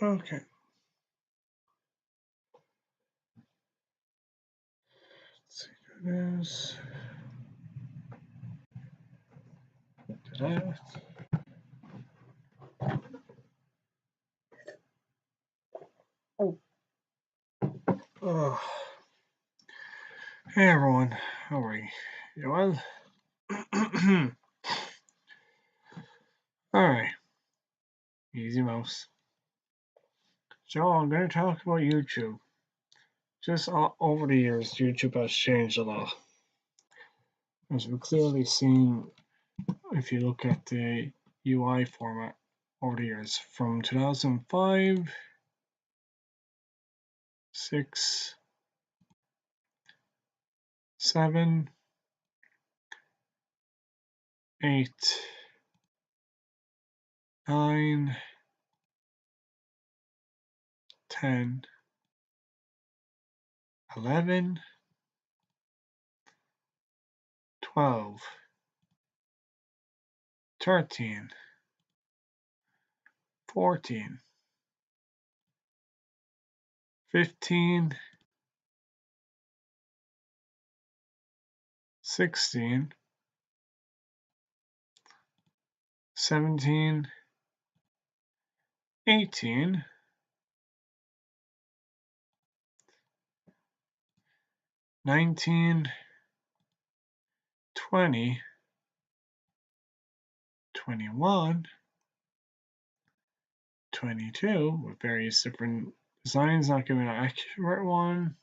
Okay. Let's see this. That. Oh. Hey everyone, how are you? You well? Alright, easy mouse. So I'm going to talk about YouTube. Just over the years, YouTube has changed a lot. As we've clearly seen, if you look at the UI format over the years, from 2005, 6, 7, 8, 9, 10, 11, 12, 13, 14, 15, 16, 17, 18, 19, 20, 21, 22 with various different designs, not giving an accurate one.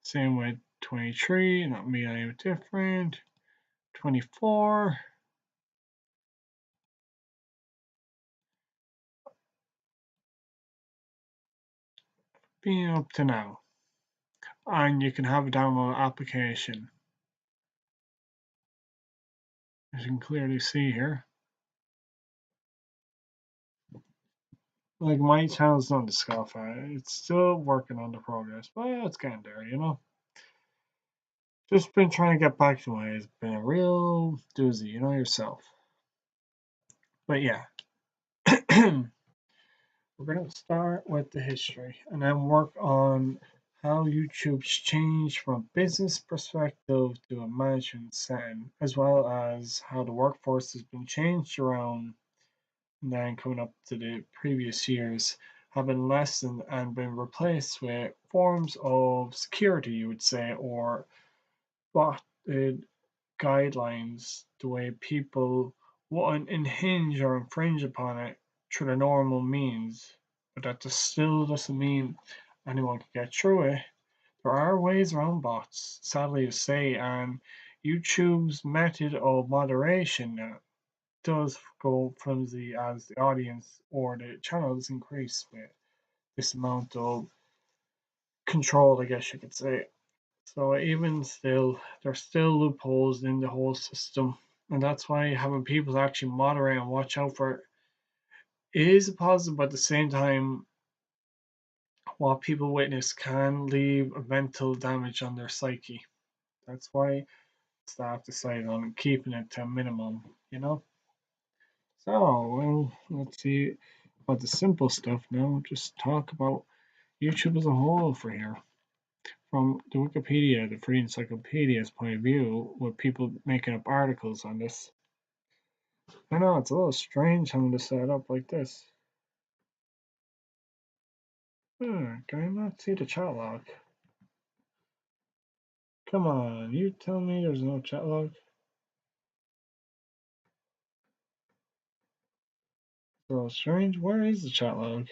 Same with 23, not being any different. 24. Being up to now. And you can have a download application. As you can clearly see here. Like my channel's not to scoff at. It's still working on the progress, but it's getting there, you know. Just been trying to get back to it. It's been a real doozy, you know yourself. But yeah. We're going to start with the history and then work on how YouTube's changed from a business perspective to a management setting, as well as how the workforce has been changed around and then coming up to the previous years have been lessened and been replaced with forms of security, you would say, or botted guidelines, the way people wouldn't impinge or infringe upon it through the normal means, but that still doesn't mean anyone can get through it. There are ways around bots, sadly to say, and YouTube's method of moderation does go flimsy as the audience or the channels increase with this amount of control, I guess you could say. So even still, there's still loopholes in the whole system, and that's why having people actually moderate and watch out for it is a positive, but at the same time, what people witness can leave a mental damage on their psyche. That's why staff decided on keeping it to a minimum, you know? So, well, let's see about the simple stuff now. Just talk about YouTube as a whole for here. from the Wikipedia, the Free Encyclopedia's point of view, with people making up articles on this. I know it's a little strange having to set it up like this. Can I not see the chat log? Come on, you tell me there's no chat log? It's a little strange. Where is the chat log?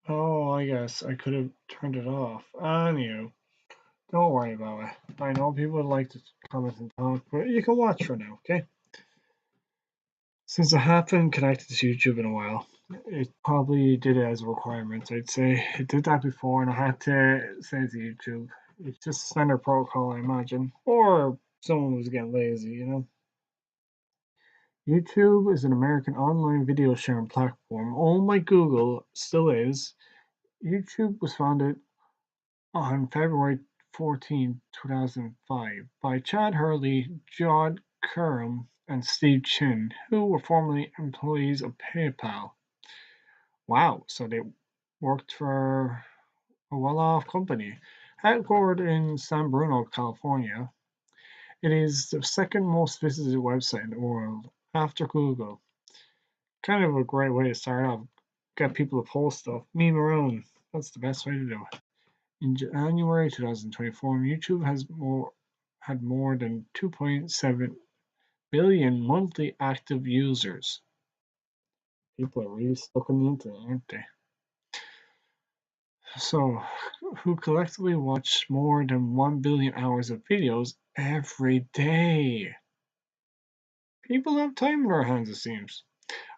Oh, I guess I could have turned it off. On you. Don't worry about it. I know people would like to comment and talk, but you can watch for now, okay? Since I haven't connected to YouTube in a while, it probably did it as a requirement. I'd say it did that before, and I had to say to YouTube. It's just standard protocol, I imagine. Or someone was getting lazy, you know? YouTube is an American online video sharing platform owned by Google, still is. YouTube was founded on February 14, 2005, by Chad Hurley, John Curran, and Steve Chin, who were formerly employees of PayPal. Wow, so they worked for a well off company. Headquartered in San Bruno, California, it is the second most visited website in the world after Google. Kind of a great way to start off. Get people to post stuff, meme around. That's the best way to do it. In January 2024, YouTube had more than 2.7 billion monthly active users. People are really stuck on the internet, aren't they? So, who collectively watch more than 1 billion hours of videos every day. People have time in their hands, it seems.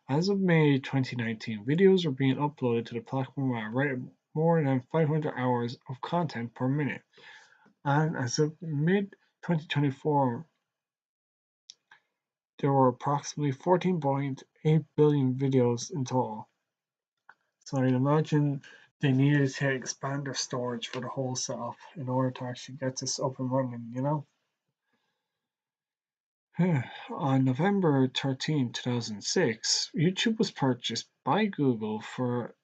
As of May 2019, videos are being uploaded to the platform at a rate of more than 500 hours of content per minute. And as of mid 2024, there were approximately 14.8 billion videos in total. So I'd imagine they needed to expand their storage for the whole setup in order to actually get this up and running, you know? On November 13, 2006, YouTube was purchased by Google for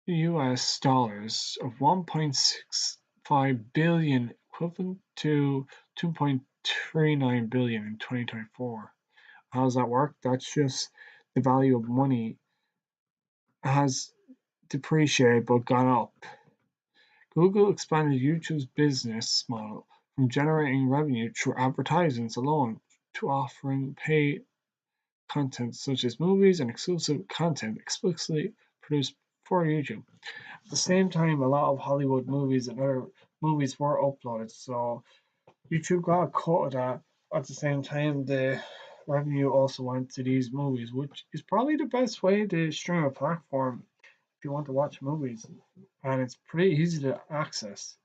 US dollars of 1.65 billion, equivalent to 2.39 billion in 2024. How does that work? That's just the value of money has depreciated but gone up. Google expanded YouTube's business model from generating revenue through advertisements alone to offering paid content such as movies and exclusive content explicitly produced for YouTube. At the same time, a lot of Hollywood movies and other movies were uploaded, so YouTube got a cut of that. At the same time, the revenue also went to these movies, which is probably the best way to stream a platform if you want to watch movies. And it's pretty easy to access,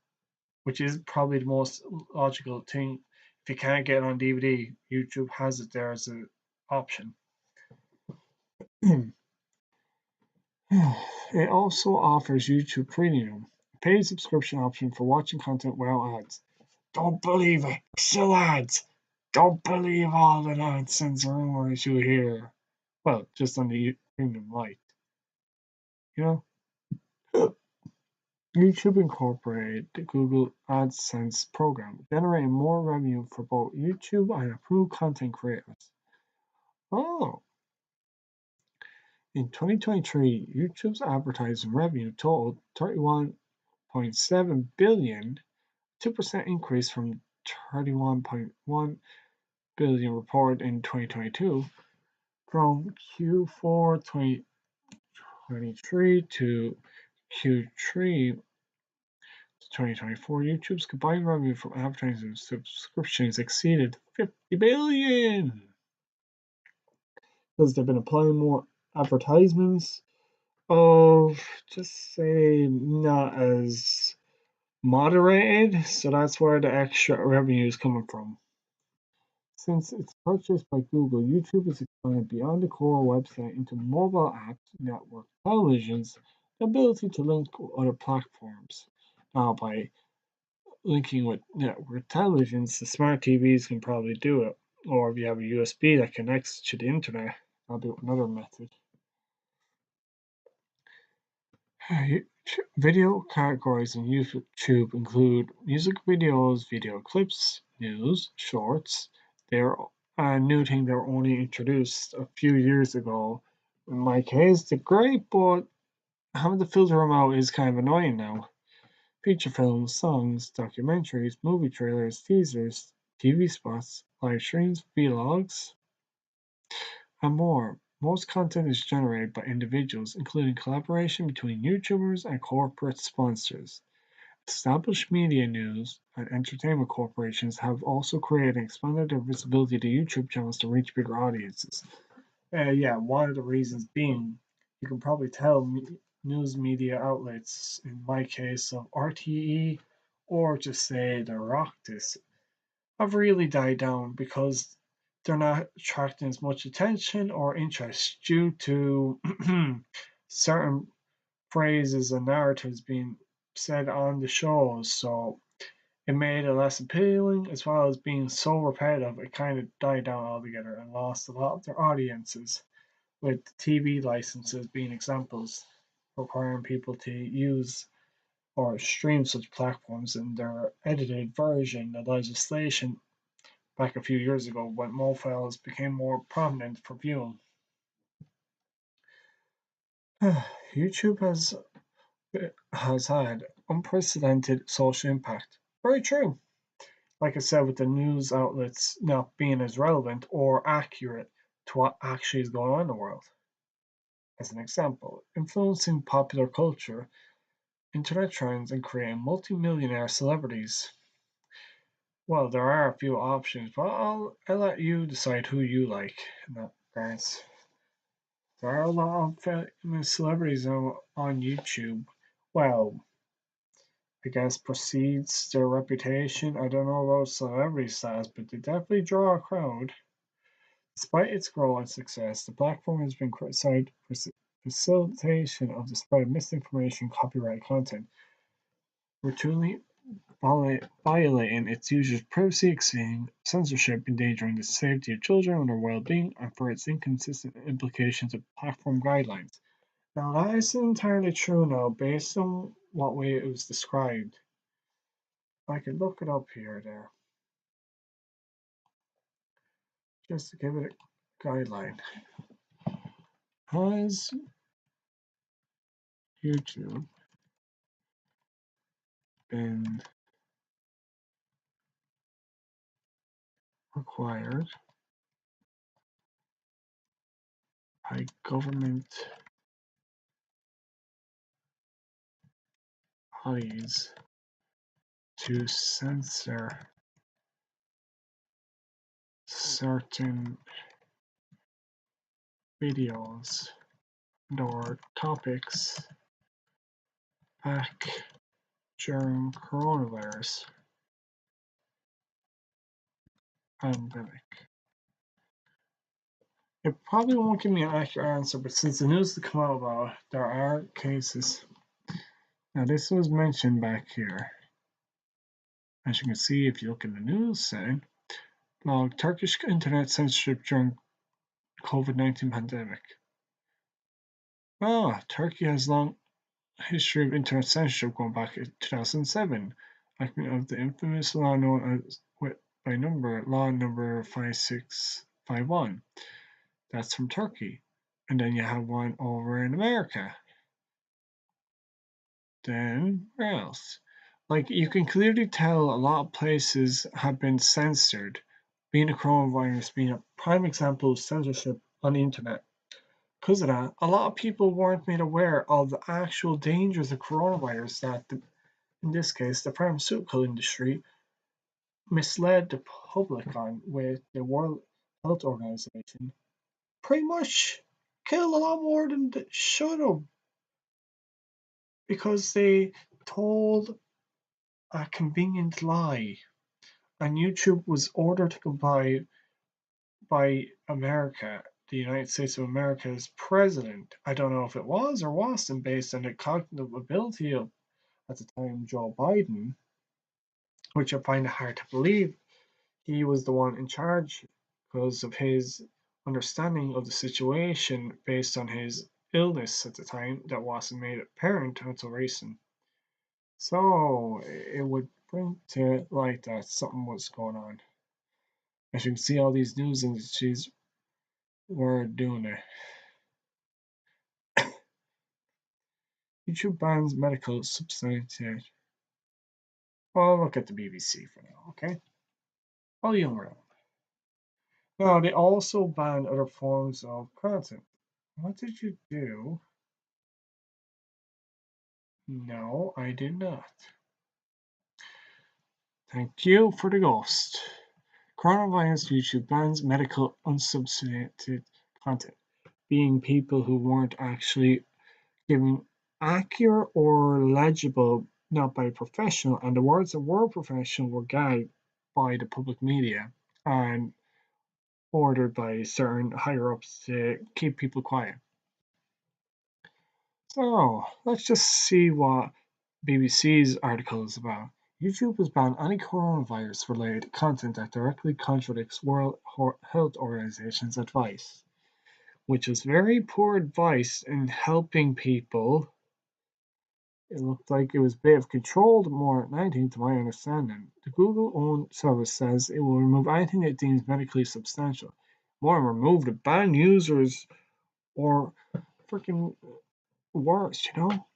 which is probably the most logical thing. If you can't get it on DVD, YouTube has it there as an option. It also offers YouTube Premium, a paid subscription option for watching content without ads. Don't believe it. Still ads. Don't believe all the nonsense rumors you hear. Well, just on the premium light. You know? YouTube incorporated the Google AdSense program, generating more revenue for both YouTube and approved content creators. Oh, in 2023, YouTube's advertising revenue totaled 31.7 billion, 2% increase from 31.1 billion reported in 2022. From Q4 2023 to Q3 2024, YouTube's combined revenue from advertising and subscriptions exceeded 50 billion. Because they've been applying more advertisements of, just say, not as moderated, so that's where the extra revenue is coming from. Since its purchase by Google, YouTube has expanded beyond the core website into mobile apps, network televisions, the ability to link with other platforms. Now, by linking with network televisions, the smart TVs can probably do it. Or if you have a USB that connects to the internet, that'll be another method. Video categories on YouTube include music videos, video clips, news, shorts. They're a new thing they were only introduced a few years ago. In my case, they're great, but having to filter them out is kind of annoying now. Feature films, songs, documentaries, movie trailers, teasers, TV spots, live streams, vlogs, and more. Most content is generated by individuals, including collaboration between YouTubers and corporate sponsors. Established media news and entertainment corporations have also created and expanded their visibility to YouTube channels to reach bigger audiences. Yeah, one of the reasons being, you can probably tell news media outlets, in my case of RTE, or just say the Rocktis, have really died down because they're not attracting as much attention or interest due to certain phrases and narratives being said on the shows. So it made it less appealing, as well as being so repetitive, it kind of died down altogether and lost a lot of their audiences, with TV licenses being examples, requiring people to use or stream such platforms in their edited version. The legislation back a few years ago when mobiles became more prominent for viewing. YouTube has had unprecedented social impact. Very true. Like I said, with the news outlets not being as relevant or accurate to what actually is going on in the world. As an example, influencing popular culture, internet trends, and creating multi-millionaire celebrities. Well, there are a few options, but I'll let you decide who you like in that regards. There are a lot of famous celebrities on YouTube. Well, I guess precedes their reputation. I don't know about celebrity status, but they definitely draw a crowd. Despite its growing success, the platform has been criticized for facilitation of the spread of misinformation and copyrighted content, routinely violating its users' privacy, exceeding censorship, endangering the safety of children and their well-being, and for its inconsistent implications of platform guidelines. Now that isn't entirely true now, based on what way it was described. I could look it up here there, just to give it a guideline. Has YouTube been required by government bodies to censor certain videos or topics back during coronavirus pandemic? It probably won't give me an accurate answer, but since the news has come out about it, there are cases. Now this was mentioned back here. As you can see, if you look in the news section, Turkish internet censorship during COVID-19 pandemic. Turkey has long history of internet censorship going back to 2007, acting of the infamous law known as law number 5651. That's from Turkey. And then you have one over in America. Then where else? Like you can clearly tell a lot of places have been censored, being a coronavirus being a prime example of censorship on the internet. Because of that, a lot of people weren't made aware of the actual dangers of coronavirus that, in this case, the pharmaceutical industry misled the public on with the World Health Organization. Pretty much killed a lot more than they should have because they told a convenient lie. And YouTube was ordered to comply by America, the United States of America's president. I don't know if it was or wasn't based on the cognitive ability of, at the time, Joe Biden, which I find it hard to believe he was the one in charge because of his understanding of the situation based on his illness at the time that wasn't made apparent until recent. So it would bring to light that something was going on. As you can see, all these news industries were doing it. YouTube bans medical substances. Well, I'll look at the BBC for now, okay? All you around. Now, they also banned other forms of content. What did you do? No, I did not. Thank you for the ghost. Coronavirus YouTube bans medical unsubstantiated content, being people who weren't actually giving accurate or legible, not by professional, and the words that were professional were gagged by the public media and ordered by certain higher ups to keep people quiet. So let's just see what BBC's article is about. YouTube has banned any coronavirus related content that directly contradicts World Health Organization's advice, which is very poor advice in helping people. It looked like it was a bit of controlled more than anything, to my understanding. The Google owned service says it will remove anything it deems medically substantial. More than remove the banned users or freaking worse, you know?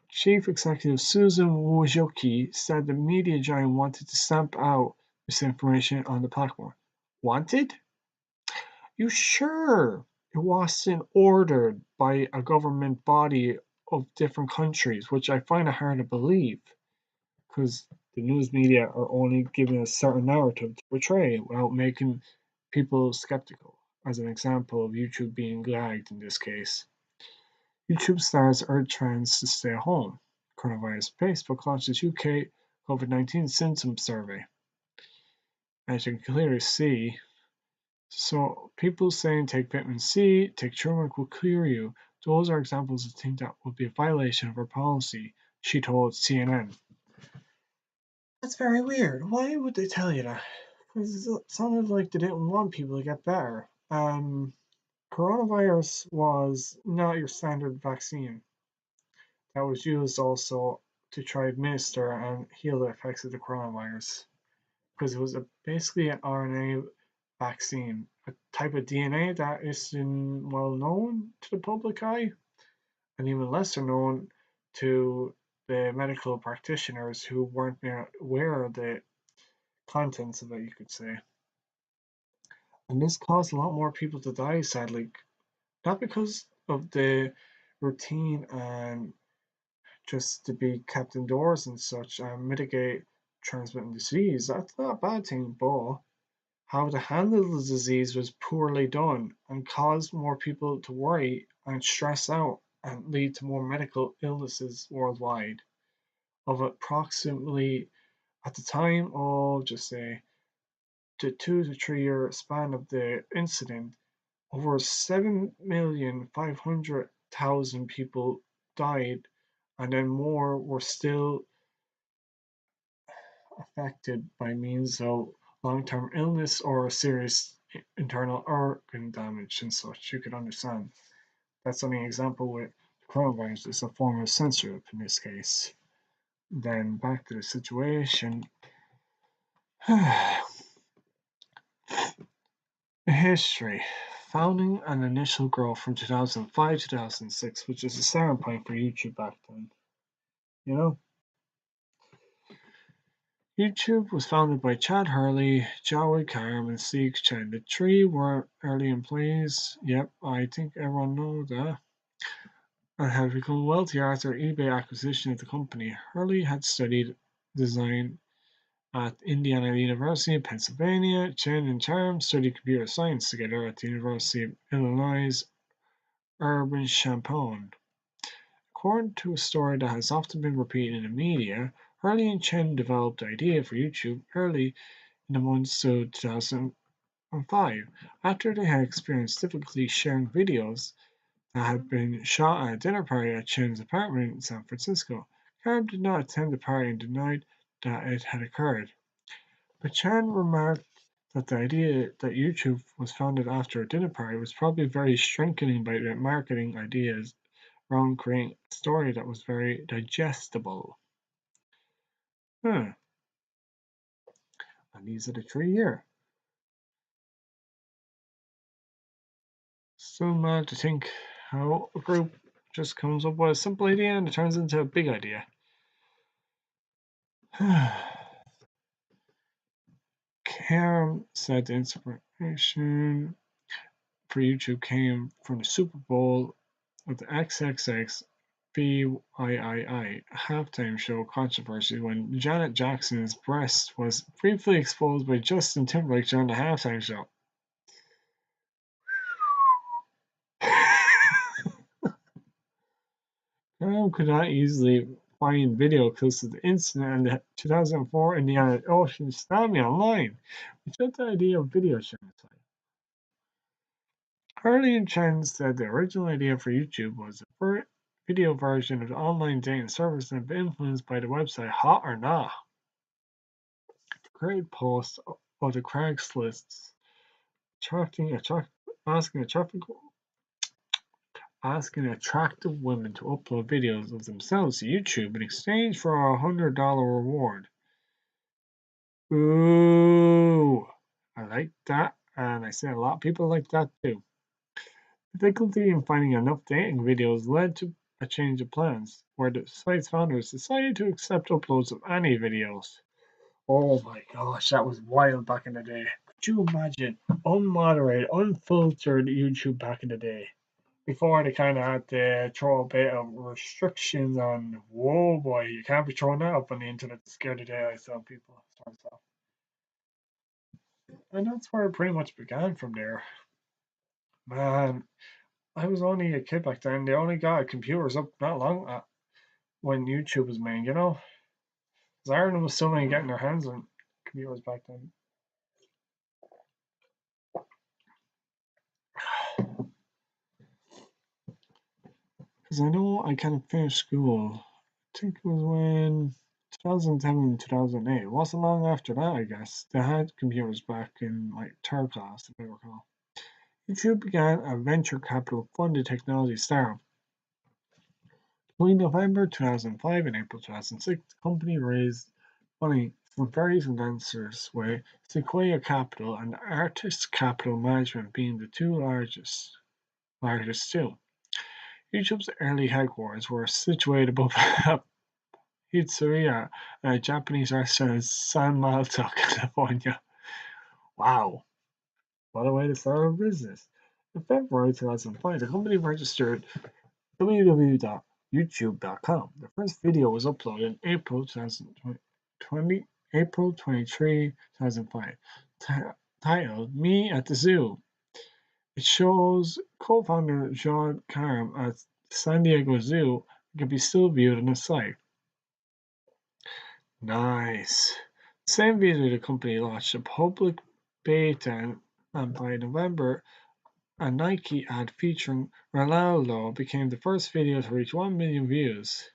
Chief Executive Susan Wojcicki said the media giant wanted to stamp out misinformation on the platform. Wanted? You sure it wasn't ordered by a government body of different countries, which I find it hard to believe, because the news media are only given a certain narrative to portray without making people skeptical, as an example of YouTube being lagged in this case. YouTube stars urge fans to stay home. Coronavirus. Facebook launches UK COVID-19 symptom survey. As you can clearly see, so people saying take vitamin C, take turmeric will clear you. Those are examples of things that would be a violation of our policy, she told CNN. That's very weird. Why would they tell you that? Because it sounded like they didn't want people to get better. Coronavirus was not your standard vaccine. That was used also to try administer and heal the effects of the coronavirus because it was basically an RNA vaccine, a type of DNA that isn't well known to the public eye and even lesser known to the medical practitioners who weren't aware of the contents of it, you could say. And this caused a lot more people to die, sadly, not because of the routine and just to be kept indoors and such and mitigate transmitting disease. That's not a bad thing, but how to handle the disease was poorly done and caused more people to worry and stress out and lead to more medical illnesses worldwide. Of approximately, at the time of just say the 2 to 3 year span of the incident, over 7,500,000 people died, and then more were still affected by means of long-term illness or serious internal organ damage and such. You could understand. That's only an example with coronavirus. It's a form of censorship in this case. Then back to the situation. History. Founding and initial growth from 2005 to 2006, which is a starting point for YouTube back then. You know? YouTube was founded by Chad Hurley, Jawed Karim, and Steve Chen. The three were early employees. Yep, I think everyone knows that. And had become wealthy after eBay acquisition of the company. Hurley had studied design at Indiana University in Pennsylvania. Chen and Karim studied computer science together at the University of Illinois Urbana-Champaign. According to a story that has often been repeated in the media, Hurley and Chen developed the idea for YouTube early in the months of 2005, after they had experienced difficulty sharing videos that had been shot at a dinner party at Chen's apartment in San Francisco. Karim did not attend the party and denied that it had occurred. But Chen remarked that the idea that YouTube was founded after a dinner party was probably very strengthening by the marketing ideas around creating a story that was very digestible. Huh. And these are the three here. So mad to think how a group just comes up with a simple idea and it turns into a big idea. Cam said the inspiration for YouTube came from the Super Bowl with the XXX BIII halftime show controversy when Janet Jackson's breast was briefly exposed by Justin Timberlake during the halftime show. Graham could not easily find video clips of the incident and the 2004 Indiana Ocean tsunami online, which led the idea of video sharing. Harley and Chen said the original idea for YouTube was a video version of the online dating service and been influenced by the website Hot or Not. The great post of the Craigslist asking attractive women to upload videos of themselves to YouTube in exchange for a $100 reward. Ooh, I like that, and I say a lot of people like that too. Difficulty in finding enough dating videos led to a change of plans, where the site's founders decided to accept uploads of any videos. Oh my gosh, that was wild back in the day. Could you imagine unmoderated, unfiltered YouTube back in the day? Before they kind of had to throw a bit of restrictions on, whoa boy, you can't be throwing that up on the internet to scare the daylights out of people. Sort of stuff. And that's where it pretty much began from there. Man, I was only a kid back then. They only got computers up not long when YouTube was made, you know? Because Ireland was still only getting their hands on computers back then. Because I know I kind of finished school. I think it was when 2007, 2008. It wasn't long after that, I guess. They had computers back in like third class, if I recall. YouTube began a venture capital funded technology startup. Between November 2005 and April 2006, the company raised money from various investors, with Sequoia Capital and Artist Capital Management being the two largest too. YouTube's early headquarters were situated above a pizzeria and a Japanese restaurant in San Malta, California. Wow, what a way to start a business. In February 2005, the company registered www.youtube.com. The first video was uploaded in April 2020, April 23, 2005, titled Me at the Zoo. It shows co-founder John Karam at San Diego Zoo and can be still viewed on the site. Nice. The same video the company launched a public beta, and by November a Nike ad featuring Ronaldo became the first video to reach 1 million views.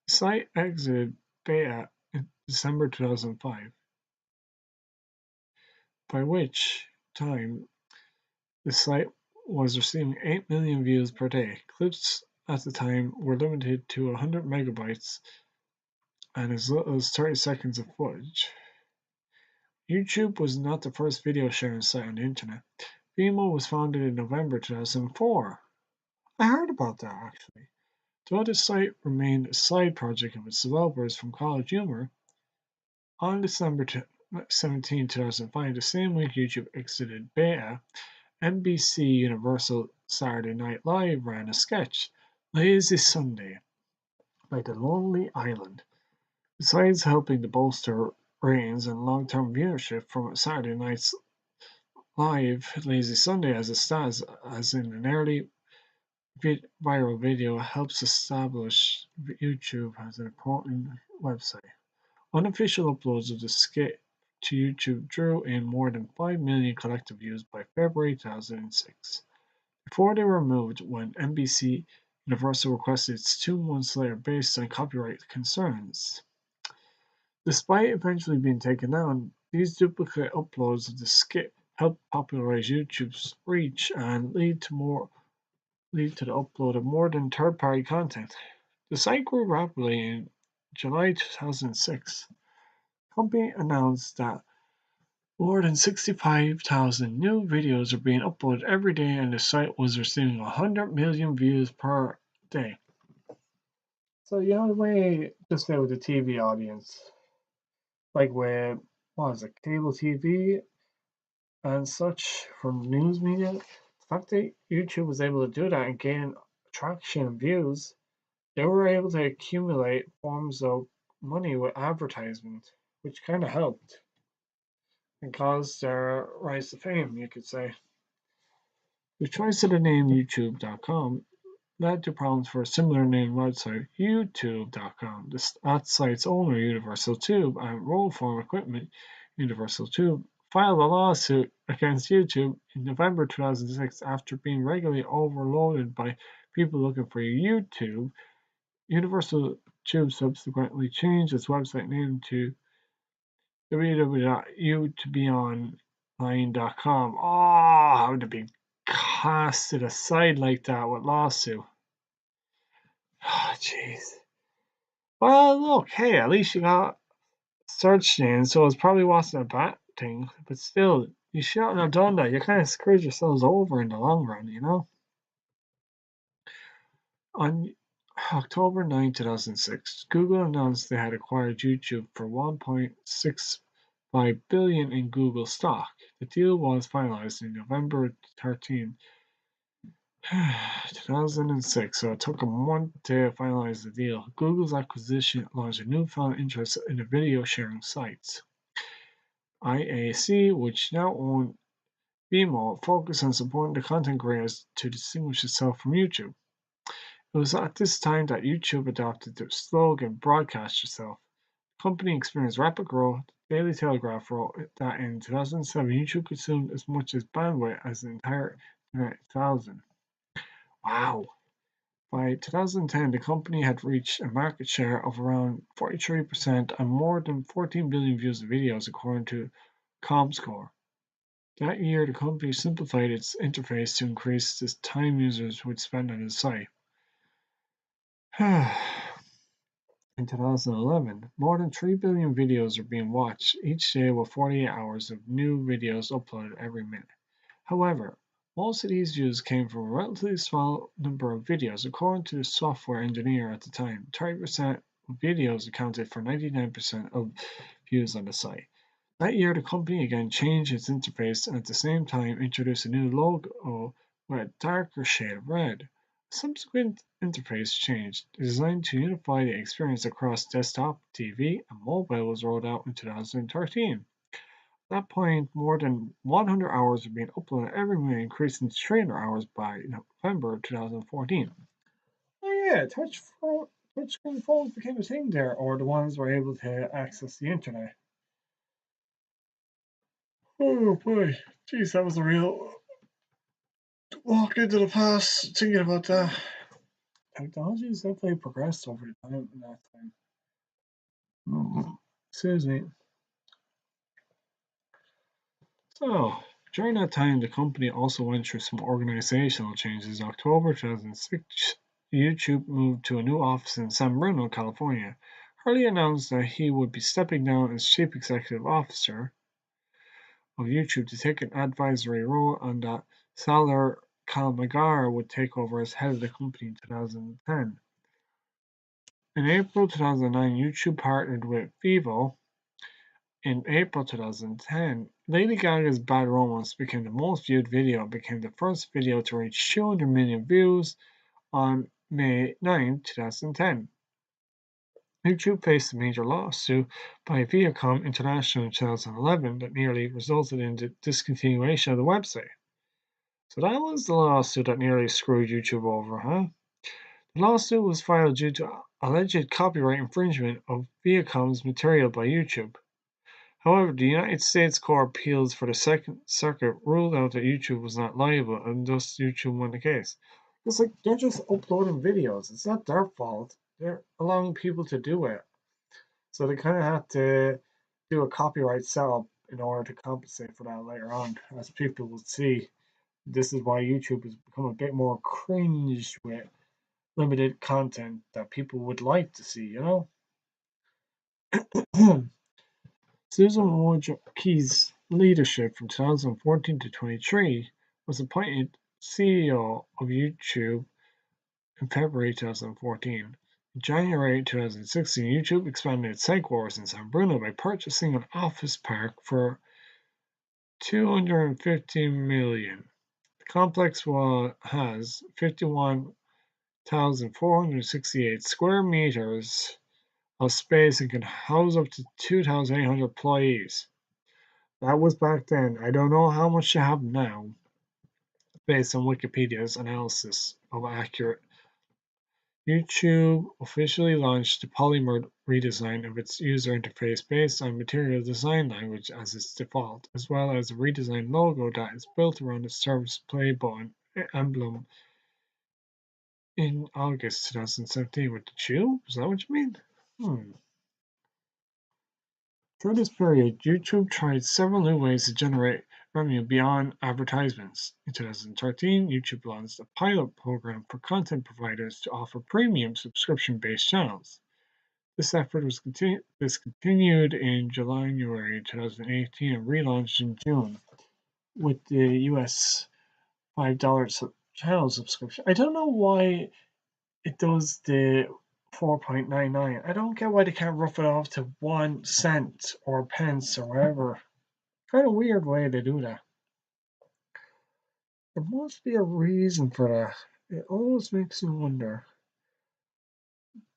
The site exited beta in December 2005, by which time the site was receiving 8 million views per day. Clips at the time were limited to 100 megabytes and as little as 30 seconds of footage. YouTube was not the first video sharing site on the internet. Vimeo was founded in November 2004. I heard about that actually. Though the site remained a side project of its developers from College Humor, on December 17, 2005, the same week YouTube exited beta, NBC Universal Saturday Night Live ran a sketch, Lazy Sunday, by The Lonely Island. Besides helping to bolster ratings and long-term viewership from Saturday Night's Live, Lazy Sunday as it stands as in an early viral video helps establish YouTube as an important website. Unofficial uploads of the skit to YouTube drew in more than 5 million collective views by February 2006, before they were removed when NBC Universal requested it 2 months later based on copyright concerns. Despite eventually being taken down, These duplicate uploads of the skit help popularize YouTube's reach and lead to the upload of more than third-party content. The site grew rapidly in July 2006. The company announced that more than 65,000 new videos are being uploaded every day, and the site was receiving 100 million views per day. So, the way, just say with the TV audience, like with, what was it, cable TV and such from news media, the fact that YouTube was able to do that and gain traction and views, they were able to accumulate forms of money with advertisement, which kind of helped and caused their rise to fame, you could say. The choice of the name YouTube.com led to problems for a similar named website, YouTube.com. That site's owner, Universal Tube, and roll-form equipment, Universal Tube, filed a lawsuit against YouTube in November 2006 after being regularly overloaded by people looking for YouTube. Universal Tube subsequently changed its website name to www.youtubionline.com. Oh, how to be casted aside like that with lawsuit. Oh, jeez. Well, look, hey, at least you got search name, so it probably wasn't a bad thing. But still, you shouldn't have done that. You kind of screwed yourselves over in the long run, you know? On October 9, 2006, Google announced they had acquired YouTube for $1.65 billion in Google stock. The deal was finalized in November 13, 2006, so it took a month to finalize the deal. Google's acquisition launched a newfound interest in the video sharing sites. IAC, which now own Vimeo, focused on supporting the content creators to distinguish itself from YouTube. It was at this time that YouTube adopted the slogan "Broadcast Yourself." The company experienced rapid growth. The Daily Telegraph wrote that in 2007, YouTube consumed as much as bandwidth as the entire Internet 2000. Wow. By 2010, the company had reached a market share of around 43% and more than 14 billion views of videos, according to Comscore. That year, the company simplified its interface to increase the time users would spend on the site. In 2011, more than 3 billion videos are being watched each day, with 48 hours of new videos uploaded every minute. However, most of these views came from a relatively small number of videos. According to the software engineer at the time, 30% of videos accounted for 99% of views on the site. That year, the company again changed its interface and at the same time introduced a new logo with a darker shade of red. A subsequent interface change, designed to unify the experience across desktop, TV, and mobile, was rolled out in 2013. At that point, more than 100 hours were being uploaded every minute, increasing to 300 hours by November 2014. Oh yeah, touchscreen phones became a thing there, or the ones were able to access the internet. Oh boy, jeez, that was a real walk into the past thinking about that. Technology has definitely progressed over the time in that time. Excuse me. So, during that time, the company also went through some organizational changes. In October 2006, YouTube moved to a new office in San Bruno, California. Hurley announced that he would be stepping down as chief executive officer of YouTube to take an advisory role, and that Salar Kalmagar would take over as head of the company in 2010. In April 2009, YouTube partnered with Vivo. In April 2010, Lady Gaga's Bad Romance became the most viewed video and became the first video to reach 200 million views on May 9, 2010. YouTube faced a major lawsuit by Viacom International in 2011 that nearly resulted in the discontinuation of the website. So that was the lawsuit that nearly screwed YouTube over, huh? The lawsuit was filed due to alleged copyright infringement of Viacom's material by YouTube. However, the United States Court of Appeals for the Second Circuit ruled out that YouTube was not liable, and thus YouTube won the case. It's like they're just uploading videos. It's not their fault. They're allowing people to do it. So they kind of have to do a copyright setup in order to compensate for that later on, as people will see. This is why YouTube has become a bit more cringe with limited content that people would like to see, you know? Susan Wojcicki's leadership from 2014 to 23 was appointed CEO of YouTube in February 2014. In January 2016, YouTube expanded its headquarters in San Bruno by purchasing an office park for $250 million. The complex has 51,468 square meters of space and can house up to 2,800 employees. That was back then. I don't know how much they have now, based on Wikipedia's analysis of accurate. YouTube officially launched the Polymer redesign of its user interface based on Material Design Language as its default, as well as a redesigned logo that is built around the service play button emblem in August 2017 with the tube. Is that what you mean? Through this period, YouTube tried several new ways to generate revenue beyond advertisements. In 2013, YouTube launched a pilot program for content providers to offer premium subscription-based channels. This effort was discontinued in January 2018 and relaunched in June with the US $5 channel subscription. I don't know why it does the 4.99. I don't get why they can't rough it off to 1 cent or pence or whatever. Kind of weird way they do that. There must be a reason for that. It always makes me wonder.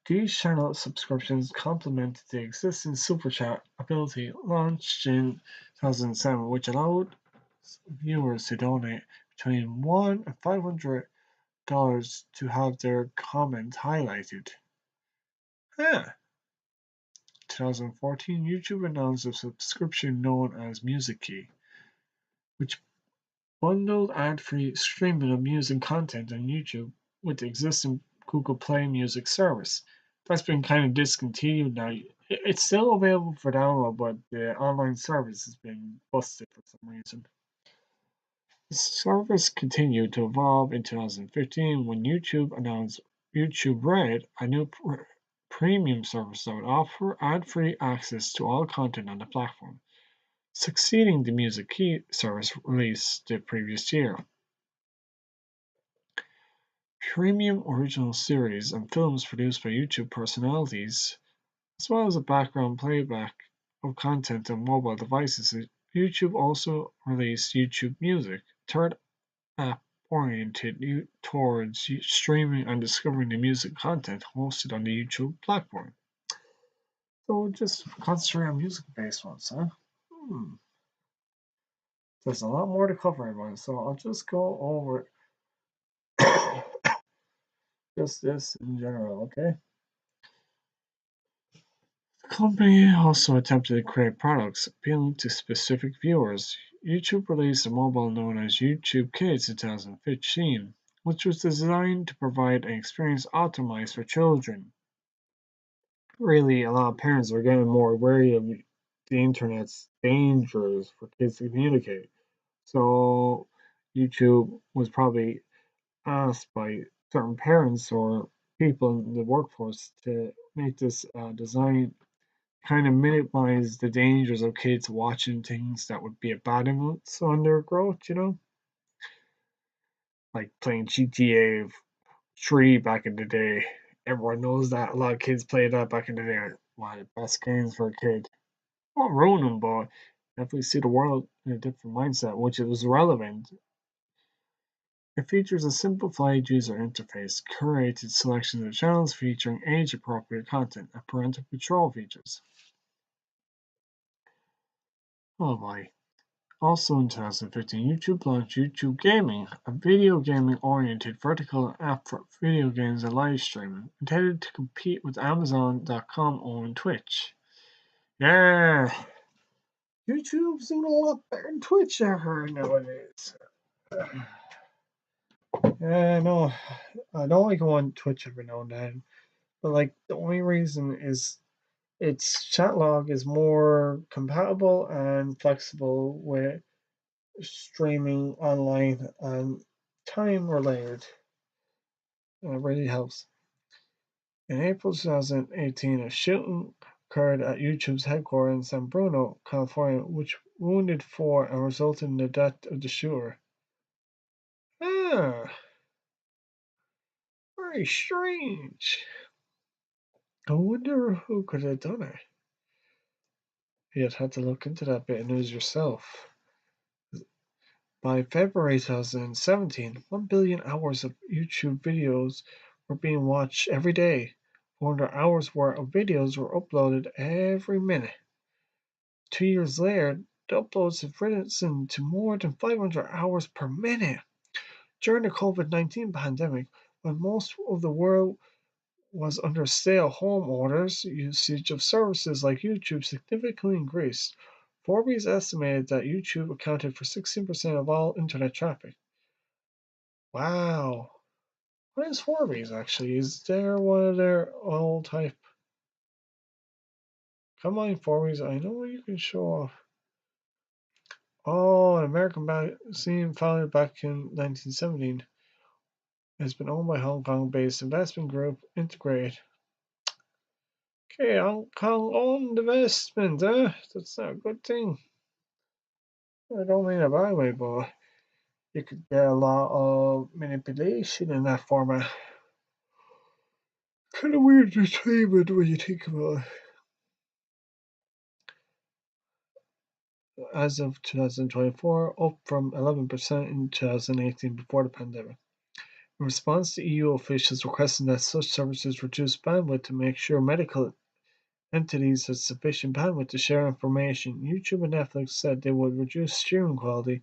These channel subscriptions complement the existing Super Chat ability launched in 2007, which allowed viewers to donate between $1 and $500 to have their comment highlighted. Huh. 2014, YouTube announced a subscription known as Music Key, which bundled ad-free streaming of music content on YouTube with the existing Google Play Music service. That's been kind of discontinued now. It's still available for download, but the online service has been busted for some reason. The service continued to evolve in 2015 when YouTube announced YouTube Red, a new premium service that would offer ad-free access to all content on the platform, succeeding the Music Key service released the previous year. Premium original series and films produced by YouTube personalities, as well as a background playback of content on mobile devices. YouTube also released YouTube Music, a third app oriented towards streaming and discovering the music content hosted on the YouTube platform. So just concentrate on music-based ones, huh? There's a lot more to cover, everyone, so I'll just go over just this in general, okay? The company also attempted to create products appealing to specific viewers. YouTube released a mobile known as YouTube Kids in 2015, which was designed to provide an experience optimized for children. Really, a lot of parents are getting more wary of the internet's dangers for kids to communicate. So, YouTube was probably asked by certain parents or people in the workforce to make this design kind of minimize the dangers of kids watching things that would be a bad influence on their growth, like playing GTA 3 back in the day. Everyone knows that. A lot of kids played that back in the day. One of the best games for a kid. Not ruin them, but definitely see the world in a different mindset, which it was relevant. It features a simplified user interface, curated selections of channels featuring age-appropriate content, and parental control features. Oh boy. Also in 2015, YouTube launched YouTube Gaming, a video gaming-oriented vertical app for video games and live streaming, intended to compete with Amazon.com-owned Twitch. Yeah, YouTube's doing a lot better than Twitch ever nowadays. Yeah, no, I don't like go on Twitch every now and then, but like the only reason is Its chat log is more compatible and flexible with streaming online and time related. It really helps. In April 2018, a shooting occurred at YouTube's headquarters in San Bruno, California, which wounded four and resulted in the death of the shooter. Ah, very strange. I wonder who could have done it. You'd have to look into that bit of news yourself. By February 2017, 1 billion hours of YouTube videos were being watched every day. 400 hours worth of videos were uploaded every minute. 2 years later, the uploads have risen to more than 500 hours per minute. During the COVID-19 pandemic, when most of the world was under stay-at-home orders, usage of services like YouTube significantly increased. Forbes estimated that YouTube accounted for 16% of all internet traffic. Wow. What is Forbes actually? Is there one of their old type? Come on, Forbes. I know you can show off. Oh, an American magazine founded back in 1917 has been owned by Hong Kong-based investment group Integrate. Okay, Hong Kong-owned investment, That's not a good thing. I don't mean a bad way, but you could get a lot of manipulation in that format. Kind of weird entertainment when you think about it. As of 2024, up from 11% in 2018 before the pandemic. In response, the EU officials requested that such services reduce bandwidth to make sure medical entities had sufficient bandwidth to share information. YouTube and Netflix said they would reduce streaming quality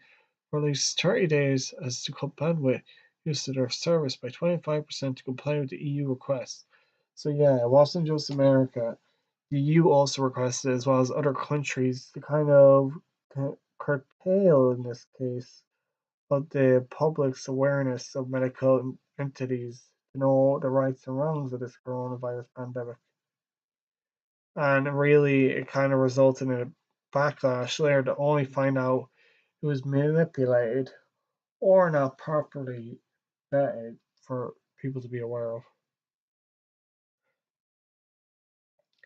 for at least 30 days as to cut bandwidth use of their service by 25% to comply with the EU request. So yeah, it wasn't just America. The EU also requested, as well as other countries, to kind of curtail, in this case, of the public's awareness of medical entities to know the rights and wrongs of this coronavirus pandemic. And really, it kind of resulted in a backlash later to only find out it was manipulated or not properly vetted for people to be aware of.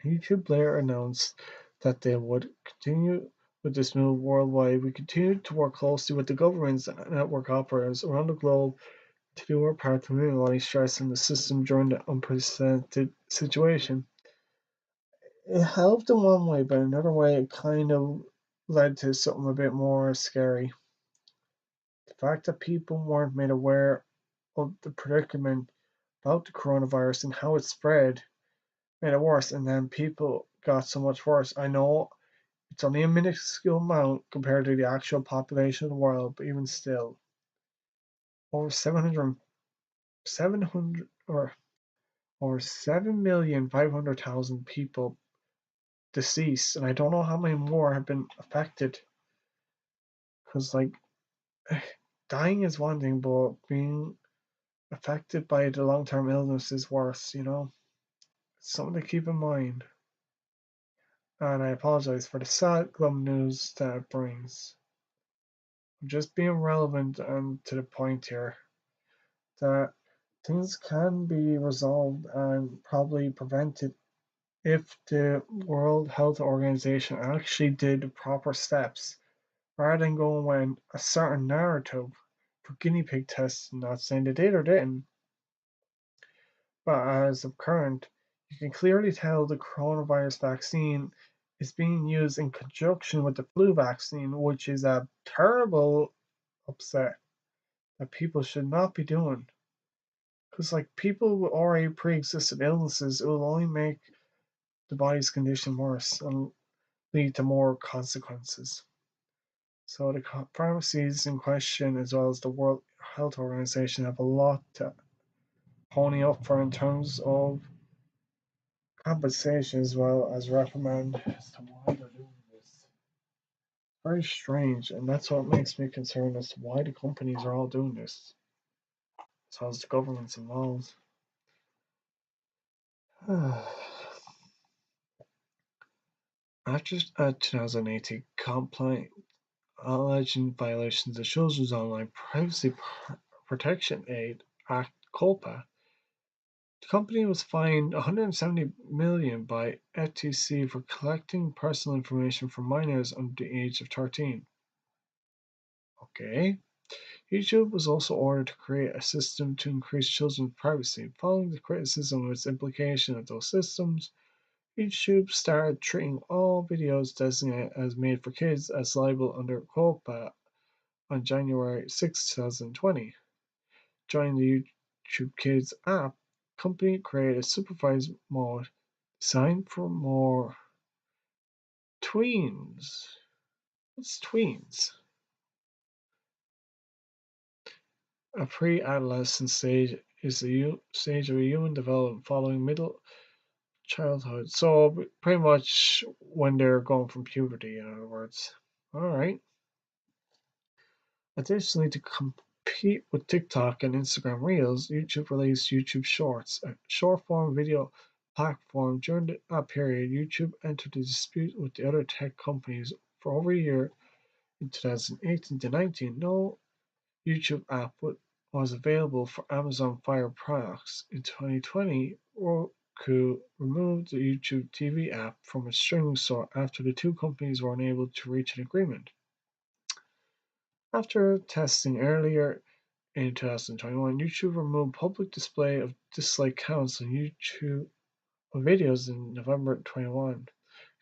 YouTube later announced that they would continue with this move worldwide. We continue to work closely with the governments and network operators around the globe to do our part to minimize stress in the system during the unprecedented situation. It helped in one way, but another way it kind of led to something a bit more scary. The fact that people weren't made aware of the predicament about the coronavirus and how it spread made it worse, and then people got so much worse. I know it's only a minuscule amount compared to the actual population of the world, but even still, over 700 or over 7,500,000 people deceased, and I don't know how many more have been affected. Because, like, dying is one thing, but being affected by the long term illness is worse. It's something to keep in mind. And I apologize for the sad glum news that it brings. I'm just being relevant and to the point here that things can be resolved and probably prevented if the World Health Organization actually did the proper steps rather than going with a certain narrative for guinea pig tests. Not saying they did or didn't, but as of current, you can clearly tell the coronavirus vaccine is being used in conjunction with the flu vaccine, which is a terrible upset that people should not be doing. Because, like, people with already pre-existing illnesses, it will only make the body's condition worse and lead to more consequences. So the pharmacies in question, as well as the World Health Organization, have a lot to pony up for in terms of compensation as well as reprimand as to why they're doing this. Very strange, and that's what makes me concerned as to why the companies are all doing this, as well as the governments involved. After a 2018 complaint alleging violations of Children's Online Privacy Protection Act (COPPA), the company was fined 170 million by FTC for collecting personal information from minors under the age of 13. Okay. YouTube was also ordered to create a system to increase children's privacy. Following the criticism of its implementation of those systems, YouTube started treating all videos designated as made for kids as liable under COPPA on January 6, 2020. Joining the YouTube Kids app, the company created a supervised mode designed for more tweens. What's tweens? A pre-adolescent stage is the stage of human development following middle childhood. So pretty much when they're going from puberty, in other words. All right. Additionally, to compete with TikTok and Instagram Reels, YouTube released YouTube Shorts, a short-form video platform. During that period, YouTube entered a dispute with the other tech companies for over a year. In 2018 to 19, no YouTube app was available for Amazon Fire products. In 2020, Roku removed the YouTube TV app from its streaming store after the two companies were unable to reach an agreement. After testing earlier in 2021, YouTube removed public display of dislike counts on YouTube videos in November 21,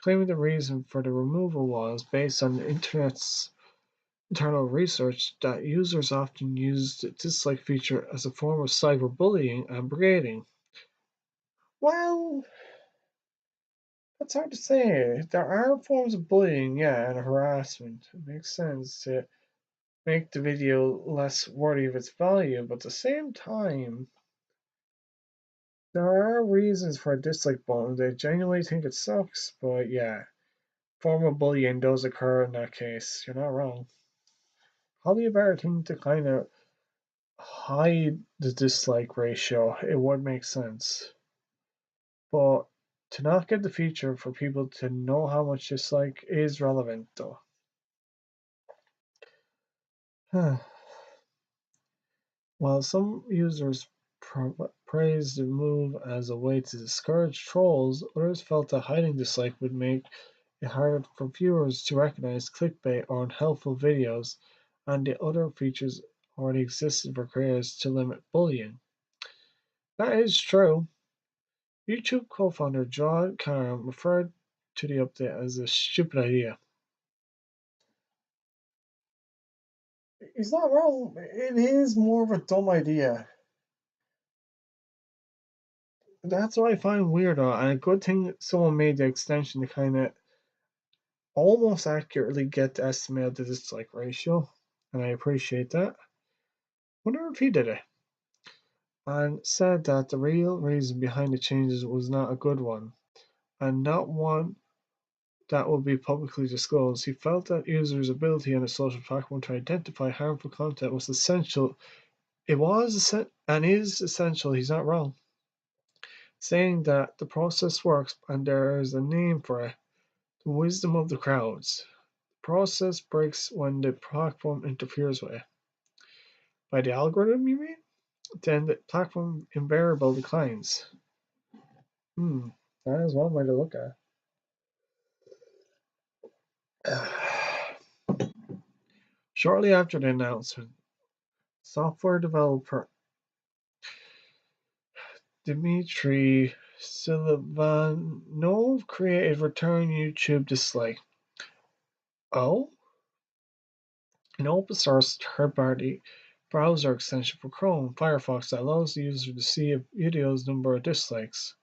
claiming the reason for the removal was based on the internet's internal research that users often use the dislike feature as a form of cyberbullying and brigading. Well, that's hard to say. There are forms of bullying, yeah, and harassment. It makes sense to make the video less worthy of its value, but at the same time, there are reasons for a dislike button. They genuinely think it sucks, but yeah, form of bullying does occur in that case. You're not wrong. Probably a better thing to kind of hide the dislike ratio. It would make sense. But to not get the feature for people to know how much dislike is relevant, though. While some users praised the move as a way to discourage trolls, others felt that hiding dislike would make it harder for viewers to recognize clickbait or unhelpful videos, and the other features already existed for creators to limit bullying. That is true. YouTube co-founder John Karam referred to the update as a stupid idea. He's not wrong. It is more of a dumb idea. That's what I find weird, and a good thing someone made the extension to kind of almost accurately get the estimate of the dislike ratio, and I appreciate that. Wonder if he did it, and said that the real reason behind the changes was not a good one, and not one that will be publicly disclosed. He felt that users' ability on a social platform to identify harmful content was essential. It was and is essential. He's not wrong, saying that the process works and there is a name for it: the wisdom of the crowds. The process breaks when the platform interferes with it. By the algorithm, you mean? Then the platform invariable declines. That is one way to look at it. Shortly after the announcement, software developer Dmitry Silivanov created Return YouTube Dislike. Oh? An open source third-party browser extension for Chrome and Firefox that allows the user to see a video's number of dislikes.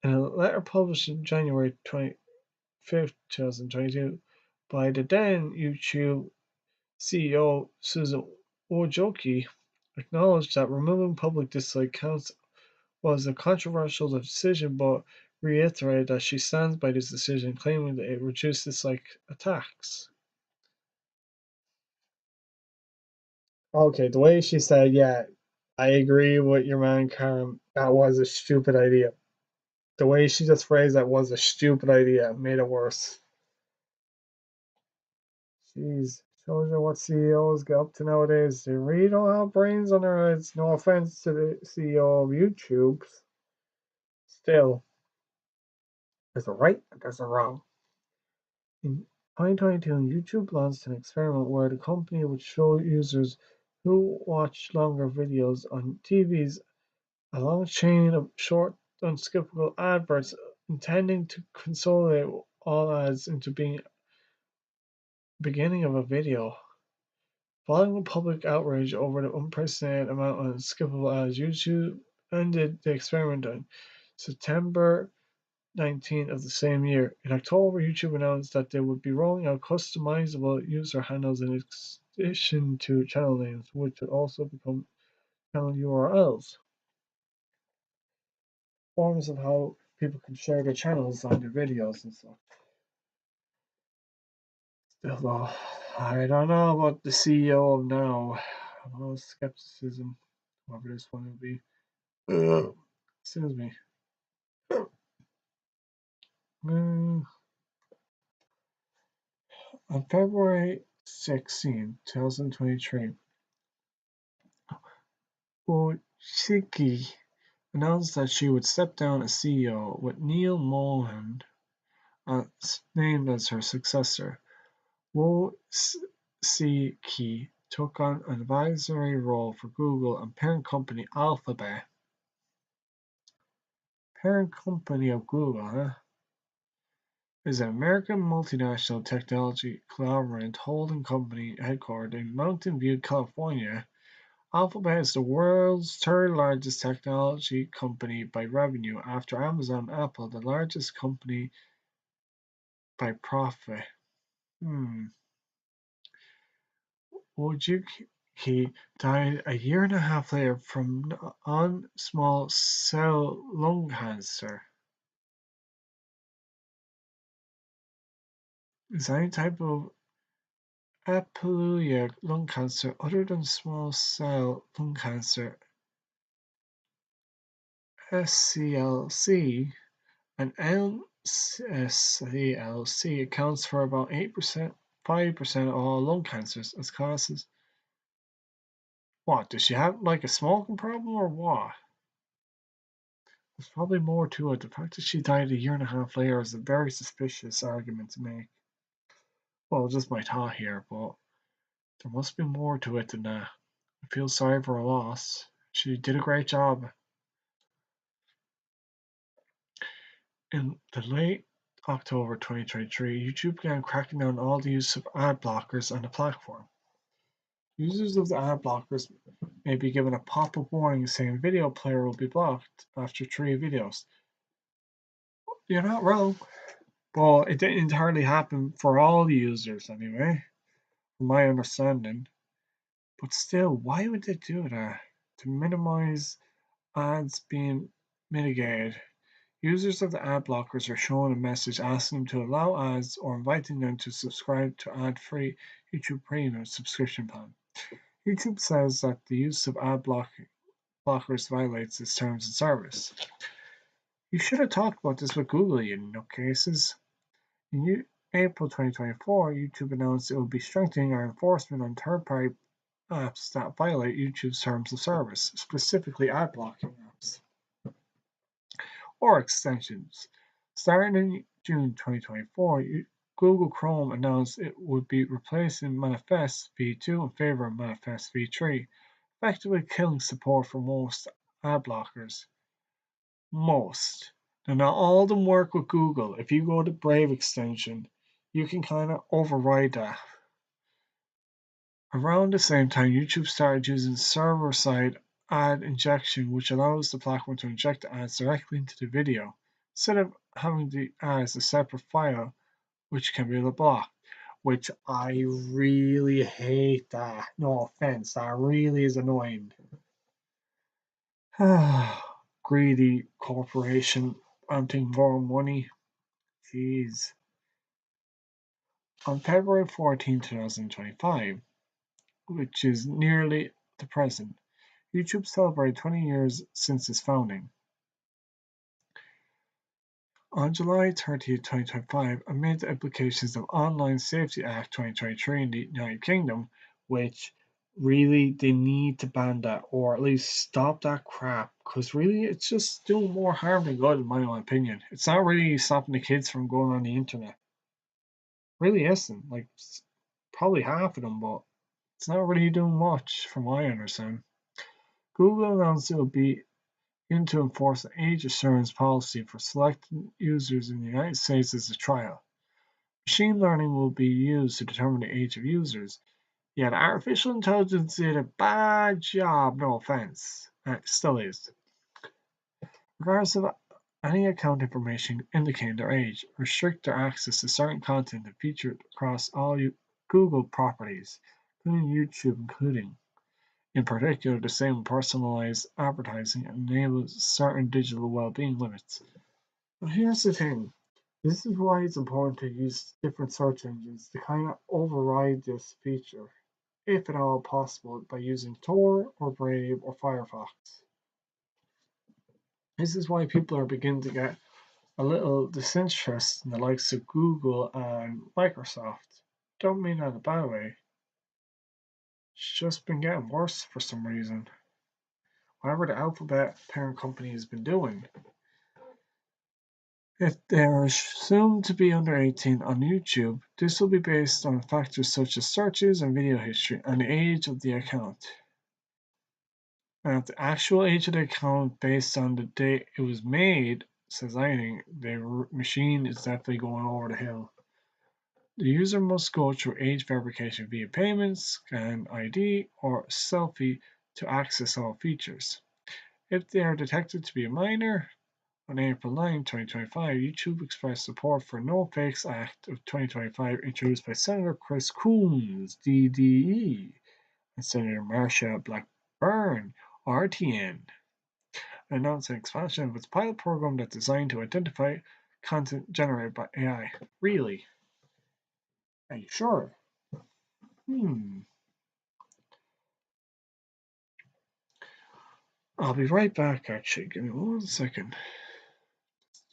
In a letter published in January 25th, 2022 by the then YouTube CEO Susan Wojcicki, acknowledged that removing public dislike counts was a controversial decision, but reiterated that she stands by this decision, claiming that it reduced dislike attacks. Okay, the way she said, yeah, I agree with your man, Karen. That was a stupid idea. the way she just phrased that was a stupid idea. It made it worse. Jeez, shows you what CEOs get up to nowadays. They really don't have brains on their heads. No offense to the CEO of YouTube. Still, there's a right and there's a wrong. In 2022, YouTube launched an experiment where the company would show users who watch longer videos on TVs a long chain of short, unskippable adverts intending to consolidate all ads into being beginning of a video. Following the public outrage over the unprecedented amount of skippable ads, YouTube ended the experiment on September 19th of the same year. In October, YouTube announced that they would be rolling out customizable user handles in addition to channel names, which would also become channel URLs, forms of how people can share their channels on their videos and stuff. Still, though, I don't know about the CEO of now. A lot of skepticism, whoever this one will be. Excuse me. On February 16, 2023, Uchiki announced that she would step down as CEO, with Neil Mohan named as her successor. Wojcicki took on an advisory role for Google and parent company Alphabet. Parent company of Google, is an American multinational technology conglomerate holding company headquartered in Mountain View, California. Alphabet is the world's third largest technology company by revenue after Amazon and Apple, the largest company by profit. Wojcicki died a year and a half later from non-small cell lung cancer. Is any type of epithelial lung cancer other than small cell lung cancer (SCLC) and NSCLC accounts for about 5% of all lung cancers as causes. What, does she have like a smoking problem or what? There's probably more to it. The fact that she died a year and a half later is a very suspicious argument to make. Well, just my thought here, but there must be more to it than that. I feel sorry for her loss. She did a great job. In the late October 2023, YouTube began cracking down on all the use of ad blockers on the platform. Users of the ad blockers may be given a pop-up warning saying video player will be blocked after 3 videos. You're not wrong. Well, it didn't entirely happen for all the users anyway, from my understanding. But still, why would they do that? To minimize ads being mitigated. Users of the ad blockers are shown a message asking them to allow ads or inviting them to subscribe to ad-free YouTube Premium subscription plan. YouTube says that the use of ad blockers violates its terms of service. You should have talked about this with Google, you nutcases. In April 2024, YouTube announced it would be strengthening our enforcement on third-party apps that violate YouTube's terms of service, specifically ad blocking apps or extensions. Starting in June 2024, Google Chrome announced it would be replacing Manifest v2 in favor of Manifest v3, effectively killing support for most ad blockers. Most. Now, not all of them work with Google. If you go to Brave extension, you can kind of override that. Around the same time, YouTube started using server-side ad injection, which allows the platform to inject the ads directly into the video, instead of having the ads a separate file, which can be blocked. Which I really hate that. No offense, that really is annoying. Greedy corporation wanting more money. Jeez. On February 14, 2025, which is nearly the present, YouTube celebrated 20 years since its founding. On July 30th, 2025, amid the implications of Online Safety Act 2023 in the United Kingdom, which really they need to ban that or at least stop that crap because really it's just doing more harm than good in my own opinion. It's not really stopping the kids from going on the internet. Really isn't. Like probably half of them, but it's not really doing much from what I understand. Google announced it will be in to enforce an age assurance policy for selected users in the United States as a trial. Machine learning will be used to determine the age of users. Yet artificial intelligence did a bad job, no offense. And it still is. Regardless of any account information indicating their age, restrict their access to certain content and featured across all Google properties, including YouTube, including in particular, disable personalized advertising and enables certain digital well-being limits. But here's the thing. This is why it's important to use different search engines to kind of override this feature, if at all possible, by using Tor or Brave or Firefox. This is why people are beginning to get a little disinterest in the likes of Google and Microsoft. Don't mean that in a bad way. It's just been getting worse for some reason. Whatever the Alphabet parent company has been doing. If they are assumed to be under 18 on YouTube, this will be based on factors such as searches and video history and the age of the account. And if the actual age of the account based on the date it was made says anything, the machine is definitely going over the hill. The user must go through age verification via payments, scan ID, or selfie to access all features. If they are detected to be a minor, on April 9, 2025, YouTube expressed support for No Fakes Act of 2025 introduced by Senator Chris Coons, DDE, and Senator Marsha Blackburn, RTN, announced an expansion of its pilot program that's designed to identify content generated by AI. Really? Are you sure? I'll be right back, actually. Give me 1 second.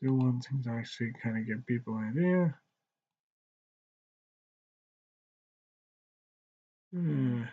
Do one thing to actually kind of give people an idea. Hmm.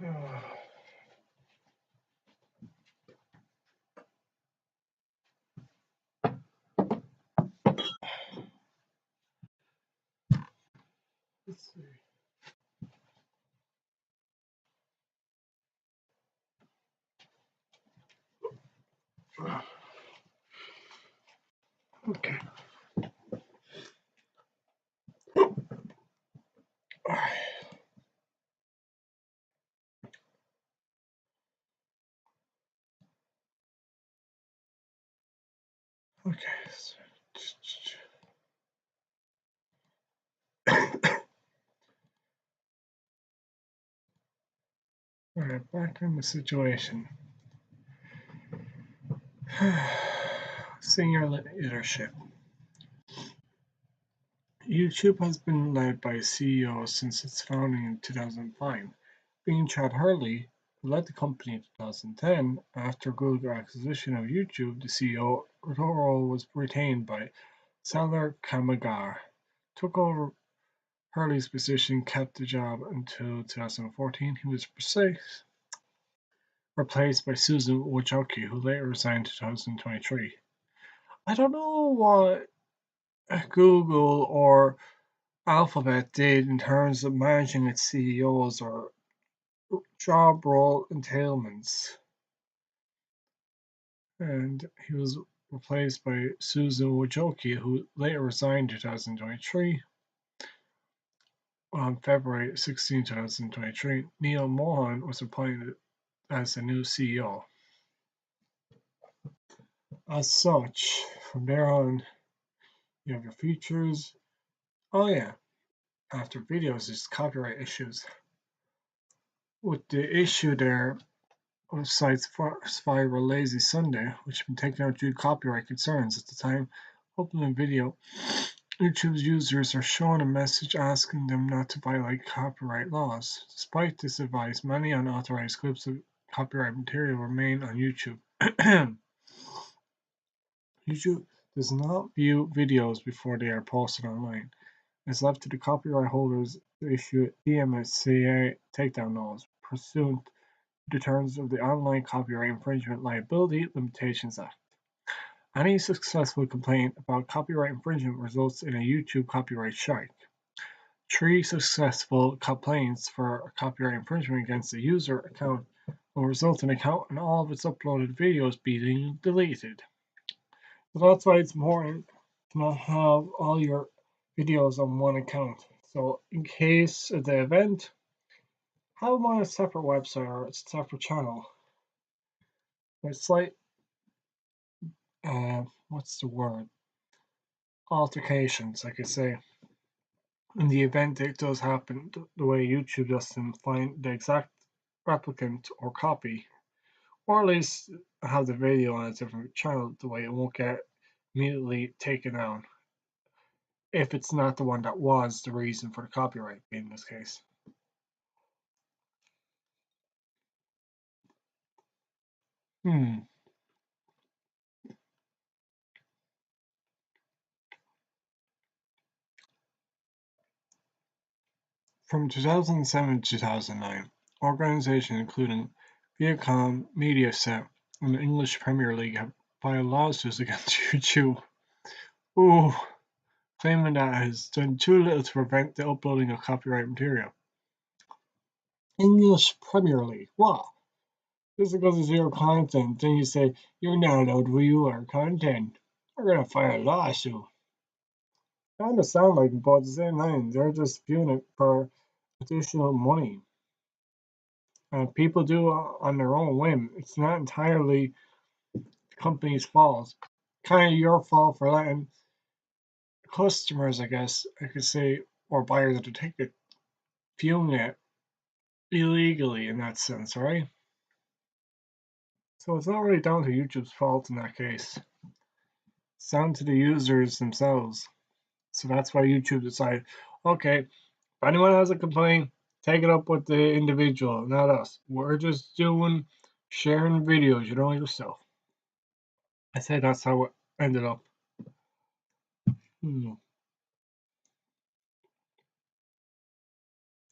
Let's see. Okay. Okay. All right, back in the situation. Senior leadership. YouTube has been led by a CEO since its founding in 2005, being Chad Hurley, who led the company in 2010. After Google acquisition of YouTube, the CEO role was retained by Salar Kamagar. Took over Hurley's position, kept the job until 2014. He was replaced by Susan Wojcicki, who later resigned in 2023. I don't know what Google or Alphabet did in terms of managing its CEOs or job role entailments, and he was replaced by Susan Wojcicki, who later resigned in 2023. On February 16, 2023, Neil Mohan was appointed as the new CEO. As such, from there on, you have your features. Oh yeah, after videos, there's copyright issues. With the issue there of sites Spiral Lazy Sunday, which had been taken out due to copyright concerns at the time uploading video, YouTube's users are shown a message asking them not to violate copyright laws. Despite this advice, many unauthorized clips of copyright material remain on YouTube. YouTube does not view videos before they are posted online. It is left to the copyright holders to issue DMCA takedown laws pursuant to the terms of the Online Copyright Infringement Liability Limitations Act. Any successful complaint about copyright infringement results in a YouTube copyright strike. 3 successful complaints for copyright infringement against a user account will result in the account and all of its uploaded videos being deleted. So that's why it's important to not have all your videos on one account. So in case of the event, have them on a separate website or a separate channel. With slight, what's the word? Altercations, I could say. In the event it does happen, the way YouTube doesn't find the exact replicant or copy, or at least have the video on a different channel, the way it won't get immediately taken down if it's not the one that was the reason for the copyright in this case. From 2007 to 2009, organizations including Viacom, Mediaset, and the English Premier League have filed lawsuits against YouTube, claiming that it has done too little to prevent the uploading of copyright material. English Premier League, what? Just because it's your content, then you say you're not allowed to view our content. We're gonna file a lawsuit. Kind of sound like, but at the same time, they're just viewing it for additional money. People do on their own whim. It's not entirely the company's fault. Kind of your fault for letting customers, I guess I could say, or buyers of the ticket, viewing it illegally in that sense, right? So it's not really down to YouTube's fault in that case. It's down to the users themselves. So that's why YouTube decided, okay, if anyone has a complaint, take it up with the individual, not us. We're just doing sharing videos, yourself. I say that's how it ended up. In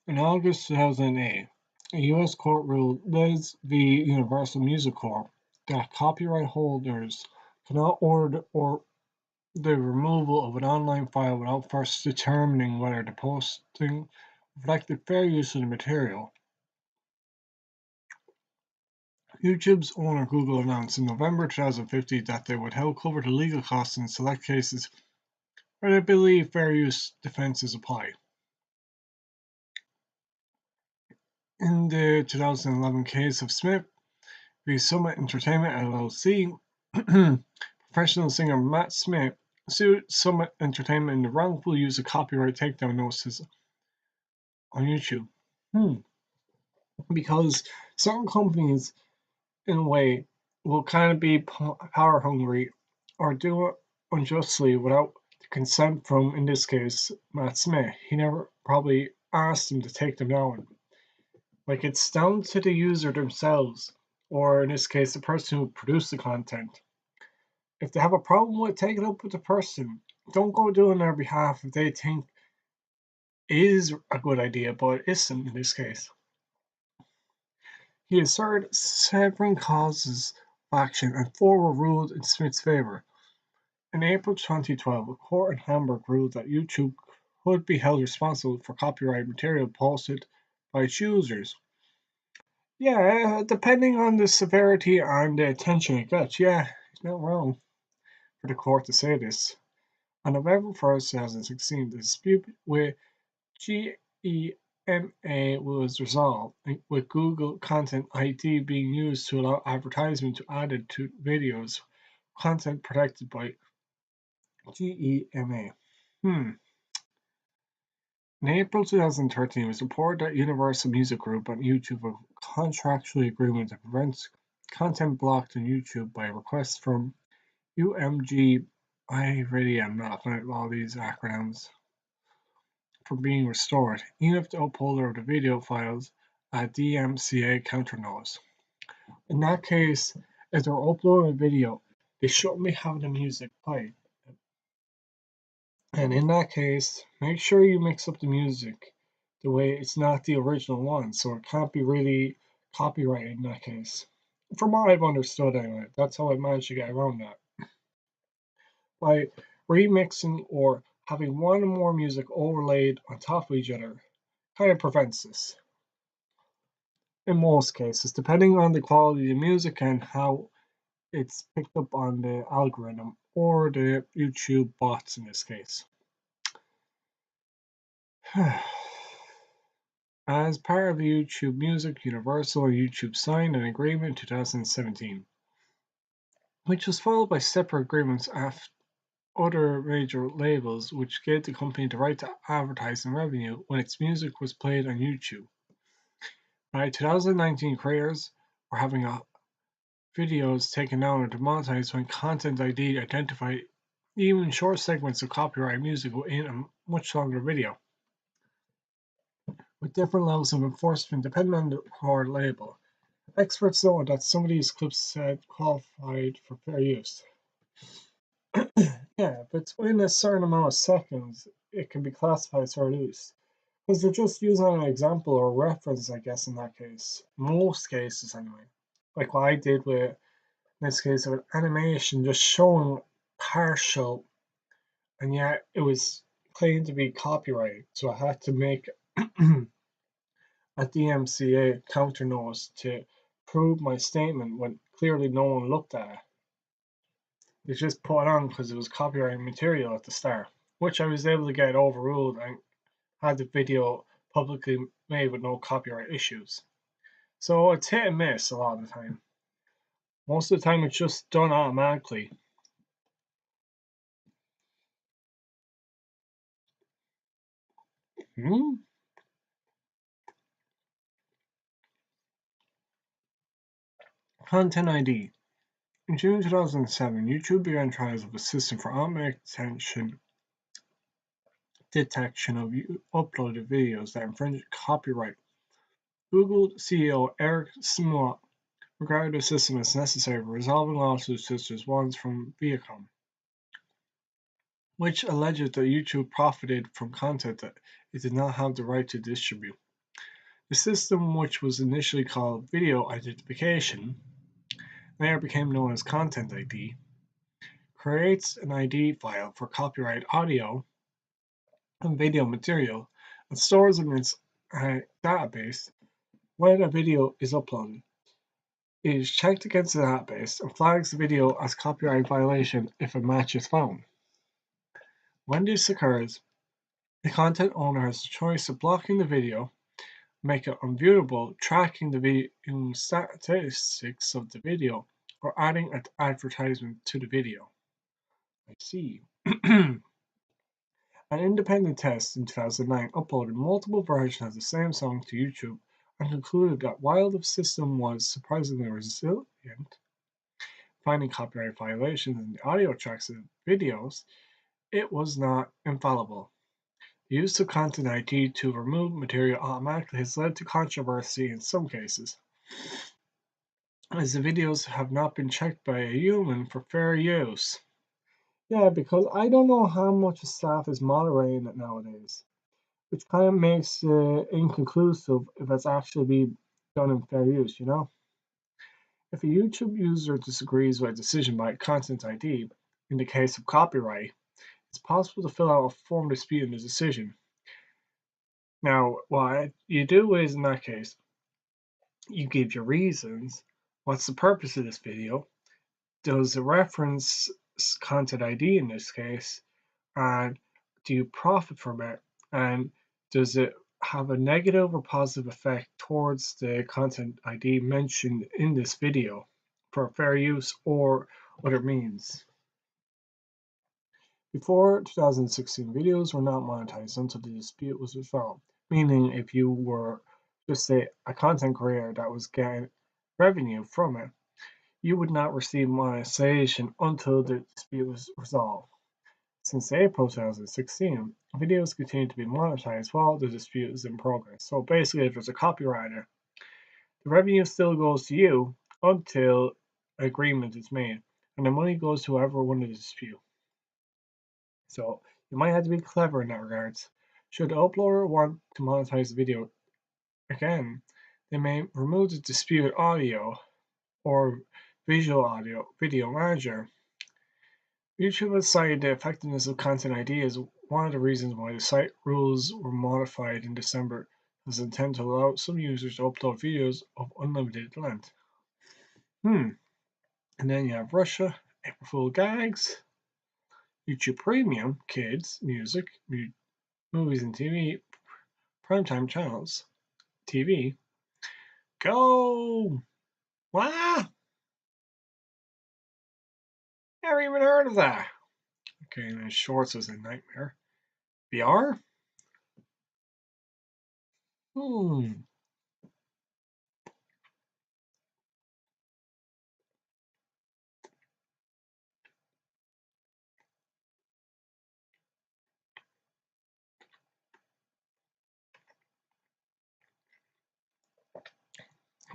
August 2008, A U.S. court ruled Liz v. Universal Music Corp. that copyright holders cannot order or the removal of an online file without first determining whether the posting reflected fair use of the material. YouTube's owner Google announced in November 2015 that they would help cover the legal costs in select cases where they believe fair use defenses apply. In the 2011 case of Smith v. Summit Entertainment LLC, professional singer Matt Smith sued Summit Entertainment in the wrongful use of copyright takedown notices on YouTube. Because certain companies, in a way, will kind of be power hungry or do it unjustly without the consent from, in this case, Matt Smith. He never probably asked him to take them down. Like, it's down to the user themselves, or in this case, the person who produced the content. If they have a problem with it, take it up with the person. Don't go do it on their behalf if they think it is a good idea, but it isn't in this case. He asserted several causes of action, and 4 were ruled in Smith's favor. In April 2012, a court in Hamburg ruled that YouTube could be held responsible for copyright material posted by its users. Yeah, depending on the severity and the attention it gets, yeah, it's not wrong for the court to say this. On November 1st, 2016, the dispute with GEMA was resolved, with Google Content ID being used to allow advertisement to added to videos, content protected by GEMA. In April 2013, it was reported that Universal Music Group and YouTube have a contractual agreement that prevents content blocked on YouTube by a request from UMG. I really am not good at all these acronyms. For being restored, even if the uploader of the video files a DMCA counter knows. In that case, if they're uploading a video, they shouldn't be having the music played. And in that case, make sure you mix up the music the way it's not the original one, so it can't be really copyrighted in that case. From what I've understood anyway, that's how I managed to get around that. By remixing or having one or more music overlaid on top of each other kind of prevents this. In most cases, depending on the quality of the music and how it's picked up on the algorithm or the YouTube bots in this case. As part of YouTube Music, Universal and YouTube signed an agreement in 2017, which was followed by separate agreements after other major labels, which gave the company the right to advertising revenue when its music was played on YouTube. By 2019, creators were having videos taken down or demonetized when Content ID identified even short segments of copyrighted music within a much longer video, with different levels of enforcement depending on the record label. Experts know that some of these clips said qualified for fair use. Yeah, but within a certain amount of seconds, it can be classified as fair use. Because they're just using an example or reference, I guess, in that case. Most cases, anyway. Like what I did with, in this case, of an animation just showing partial, and yet it was claimed to be copyrighted. So I had to make a DMCA counter notice to prove my statement when clearly no one looked at it. They just put it on because it was copyrighted material at the start, which I was able to get overruled and had the video publicly made with no copyright issues. So it's hit and miss a lot of the time. Most of the time it's just done automatically. Content ID. In June 2007, YouTube began trials of a system for automatic detection of uploaded videos that infringe copyright. Google CEO Eric Schmidt regarded the system as necessary for resolving lawsuits such as ones from Viacom, which alleged that YouTube profited from content that it did not have the right to distribute. The system, which was initially called video identification, later became known as Content ID, creates an ID file for copyright audio and video material and stores it in its database when a video is uploaded. It is checked against the database and flags the video as copyright violation if a match is found. When this occurs, the content owner has the choice of blocking the video, make it unviewable, tracking the viewing statistics of the video, or adding an advertisement to the video. I see. An independent test in 2009 uploaded multiple versions of the same song to YouTube and concluded that while the system was surprisingly resilient, finding copyright violations in the audio tracks of videos, it was not infallible. The use of Content ID to remove material automatically has led to controversy in some cases, as the videos have not been checked by a human for fair use. Yeah, because I don't know how much staff is moderating it nowadays, which kind of makes it inconclusive if it's actually being done in fair use, you know? If a YouTube user disagrees with a decision by Content ID, in the case of copyright, it's possible to fill out a form disputing the decision. Now, what you do is, in that case, you give your reasons. What's the purpose of this video? Does it reference Content ID in this case? And do you profit from it? And does it have a negative or positive effect towards the Content ID mentioned in this video for fair use or other means? Before 2016, videos were not monetized until the dispute was resolved, meaning if you were just say a content creator that was getting revenue from it, you would not receive monetization until the dispute was resolved. Since April 2016, videos continue to be monetized while the dispute is in progress. So basically, if there's a copywriter, the revenue still goes to you until an agreement is made, and the money goes to whoever won the dispute. So you might have to be clever in that regards. Should the uploader want to monetize the video again, they may remove the disputed audio or visual audio video manager. YouTube has cited the effectiveness of Content ID as one of the reasons why the site rules were modified in December as intent to allow some users to upload videos of unlimited length. And then you have Russia, April Fool gags, YouTube Premium, kids, music, movies and TV, primetime channels, TV. Go! What? Never even heard of that. Okay, and then Shorts is a nightmare. VR?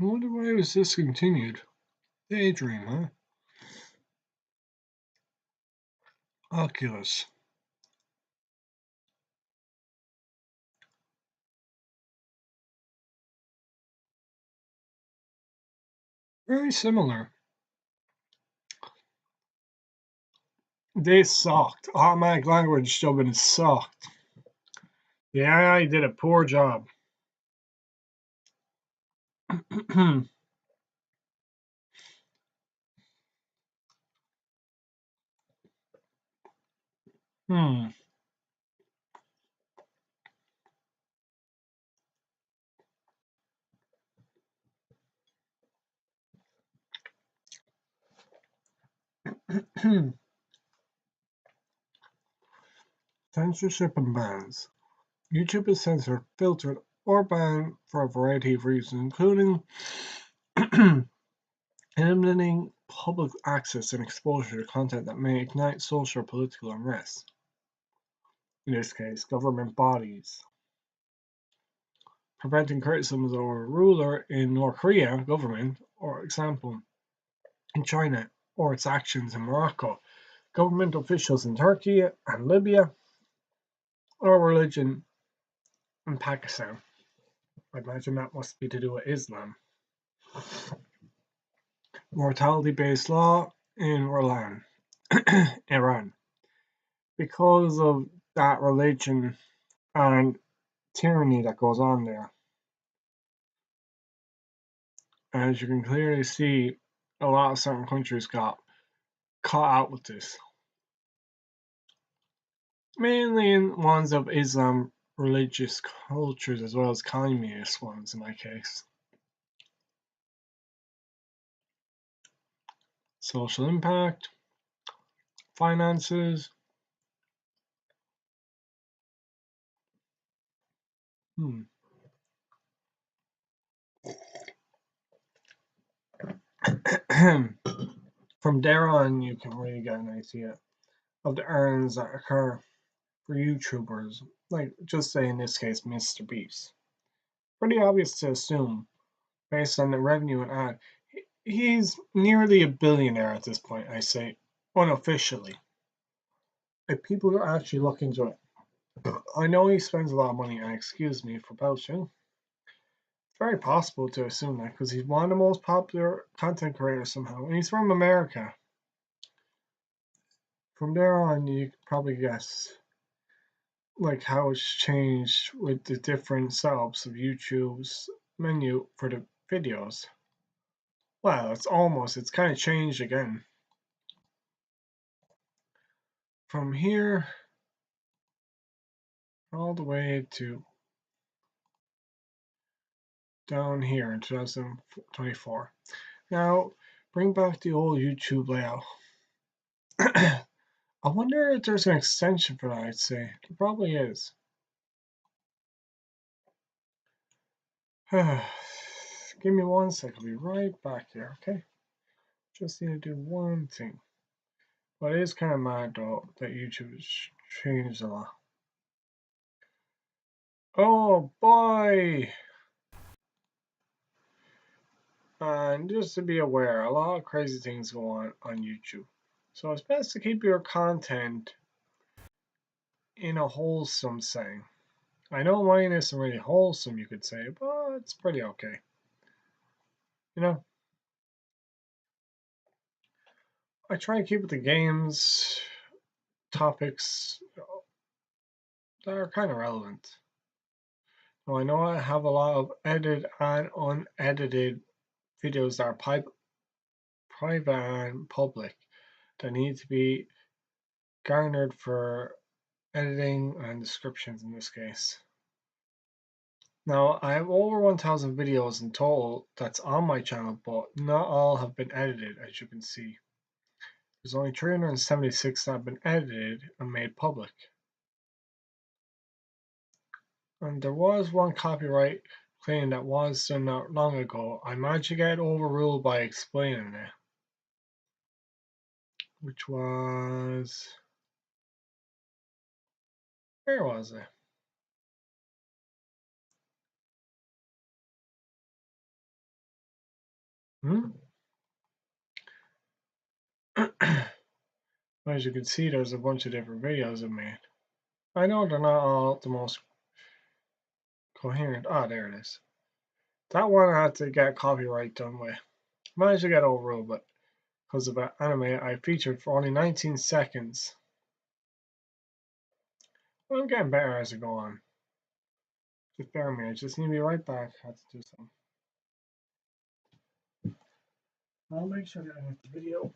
I wonder why it was discontinued. Daydream, huh? Oculus. Very similar. They sucked. Automatic language dubbing sucked. The AI did a poor job. hmm. Censorship and bans. YouTube is censored, filtered, or banned for a variety of reasons, including eliminating public access and exposure to content that may ignite social or political unrest. In this case, government bodies. Preventing criticism of a ruler in North Korea government, or example, in China, or its actions in Morocco, government officials in Turkey and Libya, or religion in Pakistan. I imagine that must be to do with Islam. Mortality-based law in Iran. Iran. Because of that religion and tyranny that goes on there. As you can clearly see, a lot of certain countries got caught out with this. Mainly in ones of Islam religious cultures as well as communist ones in my case. Social impact, finances. From there on, you can really get an idea of the earnings that occur for YouTubers, like just say in this case, Mr. Beast. Pretty obvious to assume, based on the revenue and ad, he's nearly a billionaire at this point, I say, unofficially. If people actually look into it, I know he spends a lot of money, and excuse me for belching. It's very possible to assume that because he's one of the most popular content creators somehow, and he's from America. From there on, you could probably guess like how it's changed with the different setups of YouTube's menu for the videos. Well, it's kind of changed again. From here all the way to down here in 2024. Now, bring back the old YouTube layout. I wonder if there's an extension for that, I'd say. There probably is. Give me 1 sec, I'll be right back here, okay? Just need to do one thing. But it is kind of mad though that YouTube has changed a lot. Oh boy! And just to be aware, a lot of crazy things go on YouTube. So it's best to keep your content in a wholesome setting. I know mine isn't really wholesome, you could say, but it's pretty okay. You know? I try to keep it to games, topics that are kind of relevant. Now, I know I have a lot of edited and unedited videos that are private and public that need to be garnered for editing and descriptions in this case. Now, I have over 1,000 videos in total that's on my channel, but not all have been edited, as you can see. There's only 376 that have been edited and made public. And there was one copyright claim that was done not long ago. I managed to get overruled by explaining it. Which was... Where was it? As you can see, there's a bunch of different videos I made. I know they're not all the most coherent. Ah, there it is. That one I had to get copyright done with. Managed to get overruled, but because of an anime I featured for only 19 seconds. Well, I'm getting better as I go on. Just bear with me, I just need to be right back. I have to do something. I'll make sure that I have the video.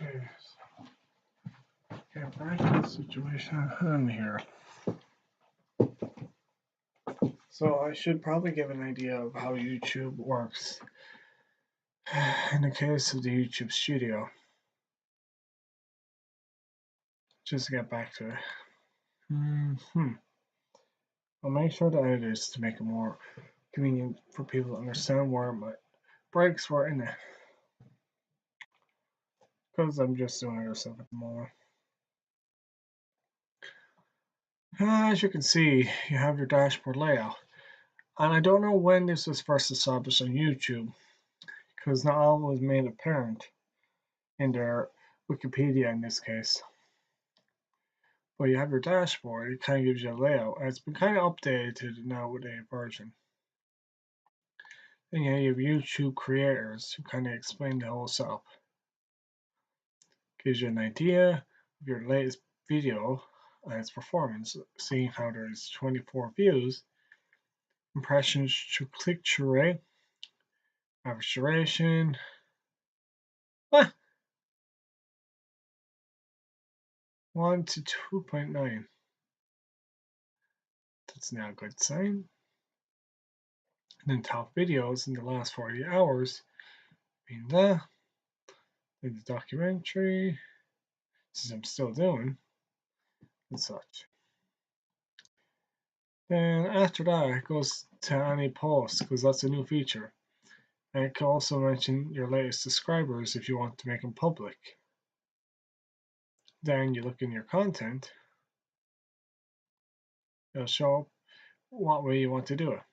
Okay, get back to the situation in here. So I should probably give an idea of how YouTube works in the case of the YouTube Studio. Just to get back to it. I'll make sure to edit this to make it more convenient for people to understand where my breaks were in it. Because I'm just doing it myself at the moment. As you can see, you have your dashboard layout. And I don't know when this was first established on YouTube, because not all was made apparent in their Wikipedia in this case. But you have your dashboard, it kind of gives you a layout, and it's been kind of updated to the nowadays version. Then you have YouTube creators who kind of explain the whole setup. Gives you an idea of your latest video and its performance, seeing how there's 24 views, impressions to click-through rate, average duration. 1 to 2.9. That's not a good sign. And then top videos in the last 48 hours, being that. Then the documentary, since I'm still doing, and such. Then after that, it goes to any post, because that's a new feature. And it can also mention your latest subscribers if you want to make them public. Then you look in your content, it'll show up what way you want to do it.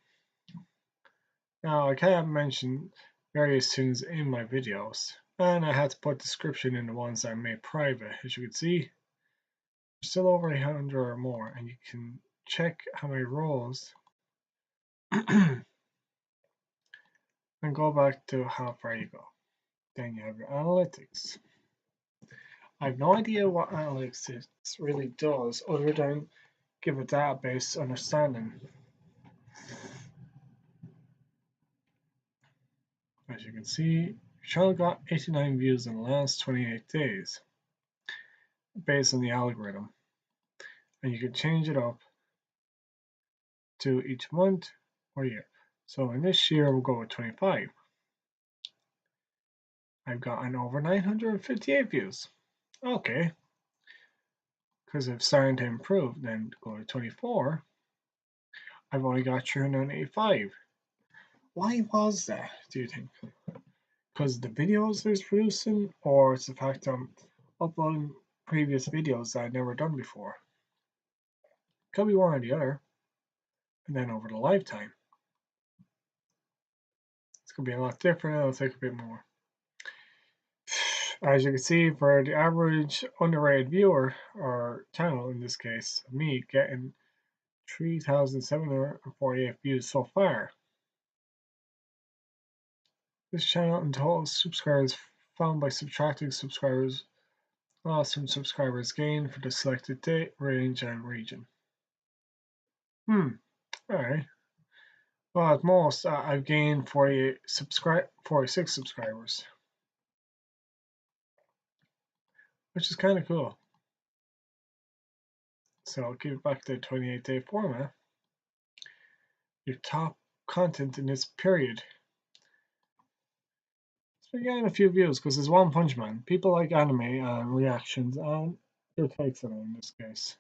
Now, I can't mention various things in my videos, and I had to put description in the ones that I made private. As you can see, there's still over 800 or more, and you can check how many rows and go back to how far you go. Then you have your analytics. I have no idea what analytics really does other than give a database understanding. As you can see, your channel got 89 views in the last 28 days based on the algorithm. And you can change it up to each month or year. So in this year, we'll go with 25. I've gotten over 958 views. Okay. Because it's starting to improve. Then go to 24. I've only got 385. Why was that, do you think? Because the videos I was producing, or it's the fact I'm uploading previous videos that I'd never done before? Could be one or the other. And then over the lifetime, it's going to be a lot different. It'll take a bit more. As you can see, for the average underrated viewer, or channel in this case, me getting 3,748 views so far. This channel in total subscribers found by subtracting subscribers lost from subscribers gained for the selected date, range, and region. Alright. Well, at most, I've gained 46 subscribers, which is kind of cool. So I'll give it back to the 28-day format. Your top content in this period. It's been getting a few views because it's One Punch Man. People like anime and reactions and their takes on it in this case.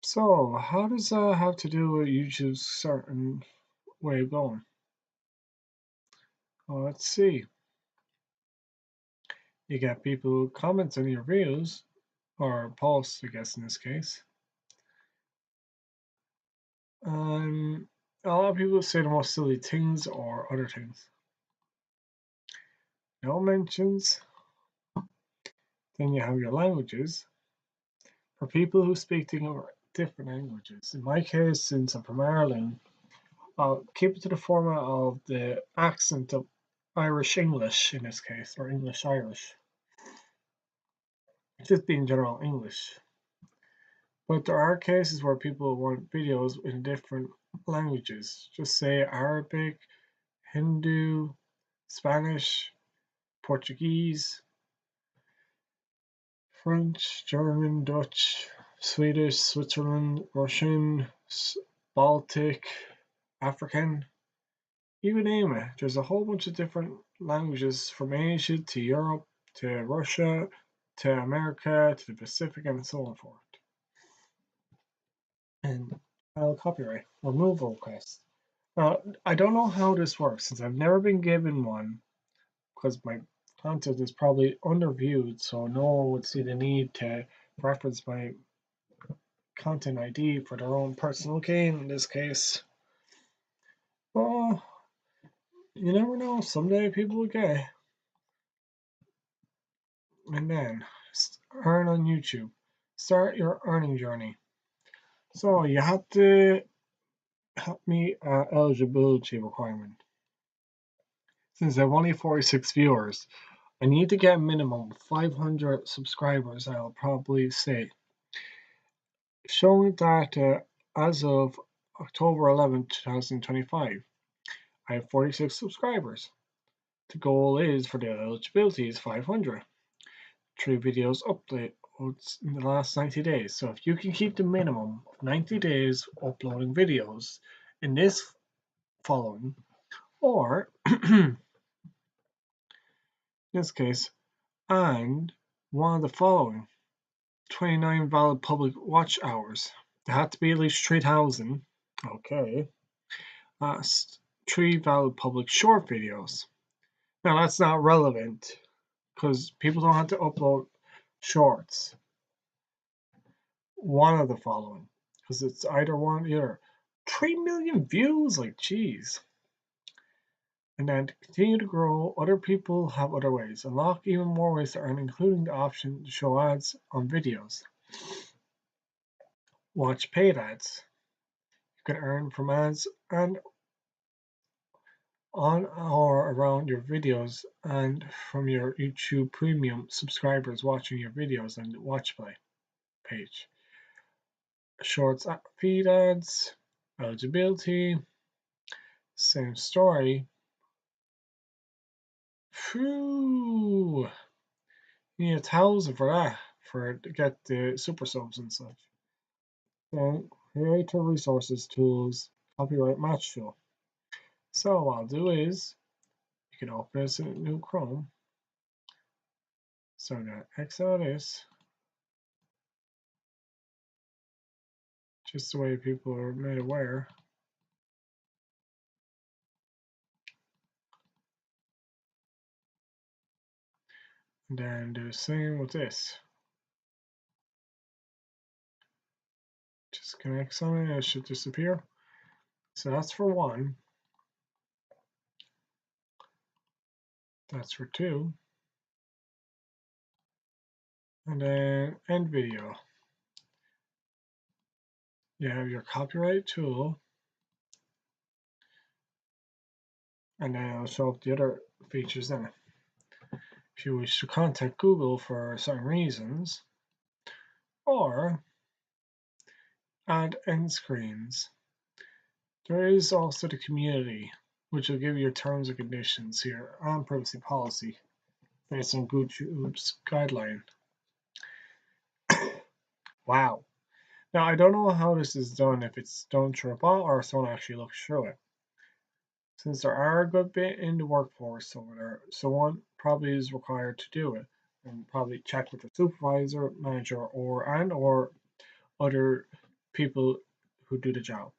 So, how does that have to do with YouTube's certain way of going? Well, let's see. You get people who comment on your views, or posts, I guess, in this case. A lot of people say the most silly things or other things. No mentions. Then you have your languages. For people who speak different languages. In my case, since I'm from Ireland, I'll keep it to the format of the accent of Irish English in this case, or English Irish. Just being general English. But there are cases where people want videos in different languages. Just say Arabic, Hindu, Spanish, Portuguese, French, German, Dutch, Swedish, Switzerland, Russian, Baltic, African, you name it. There's a whole bunch of different languages from Asia to Europe to Russia to America to the Pacific and so on forth. And copyright removal request. Now, I don't know how this works since I've never been given one because my content is probably underviewed, so no one would see the need to reference my content ID for their own personal gain in this case. Well, you never know. Someday people will get it. And then earn on YouTube. Start your earning journey. So you have to meet eligibility requirement. Since I have only 46 viewers, I need to get a minimum of 500 subscribers, I'll probably say. Showing that as of October 11, 2025, I have 46 subscribers. The goal is for the eligibility is 500. 3 videos uploads in the last 90 days. So if you can keep the minimum of 90 days uploading videos in this following, or in this case, and one of the following 29 valid public watch hours. There had to be at least 3,000. Okay. 3 valid public short videos. Now that's not relevant because people don't have to upload shorts. One of the following because it's either one or the other. 3 million views, like geez. And then to continue to grow, other people have other ways. Unlock even more ways to earn, including the option to show ads on videos. Watch paid ads. You can earn from ads and on or around your videos and from your YouTube Premium subscribers watching your videos on the Watch Play page. Shorts feed ads, eligibility, same story. Phew, you need 1,000 for that, to get the super subs and such. Then creator resources tools, copyright match tool. So what I'll do is you can open this in a new Chrome. So I'm gonna X out this. Just the way people are made aware. And then do the same with this. Just connect on it, it should disappear. So that's for 1. That's for 2. And then end video. You have your copyright tool. And then it'll show up the other features in it. If you wish to contact Google for certain reasons, or add end screens. There is also the community, which will give you terms and conditions here and privacy policy based on YouTube's guideline. Wow. Now, I don't know how this is done, if it's done through a bot or someone actually looks through it. Since there are a good bit in the workforce over there, someone probably is required to do it and probably check with the supervisor, manager, or other people who do the job.